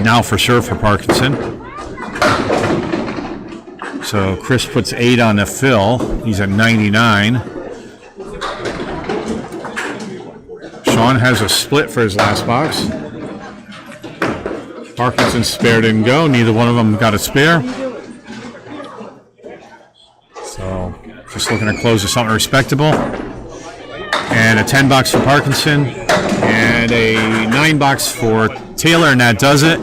Now for sure for Parkinson. So Chris puts 8 on the fill. He's at 99. Sean has a split for his last box. Parkinson's spare didn't go. Neither one of them got a spare. So just looking to close with something respectable. And a $10 for Parkinson. And a $9 for Taylor, and that does it.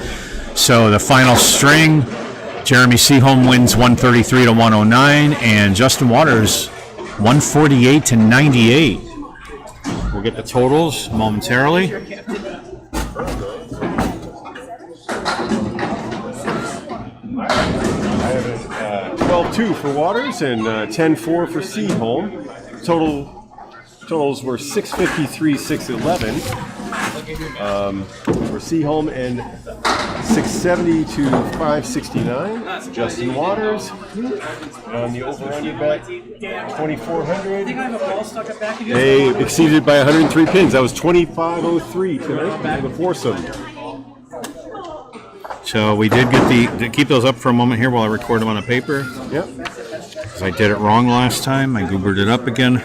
So the final string, Jeremy Seaholm wins 133 to 109, and Justin Waters 148 to 98. We'll get the totals momentarily. I have a 12-2 for Waters and 10-4 for Seaholm. Totals were 653, 611 for Seaholm and 670 to 569. Justin Waters. On the over-under bet, 2,400. They exceeded by 103 pins. That was 25.03 tonight for the foursome. So we did get to keep those up for a moment here while I record them on a paper. Yep. Because I did it wrong last time. I goobered it up again.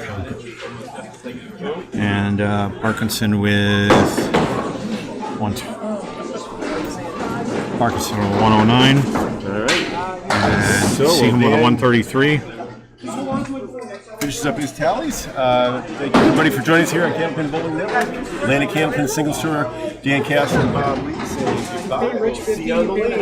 And Parkinson with Parkinson with 109. All right. And So Seaholm with a Dan 133. finishes up his tallies. Thank you everybody for joining us here on Candlepin Bowling Network. Atlantic Candlepin Single Store, Dan Castle and Bob Lee saying goodbye. See you on the lane.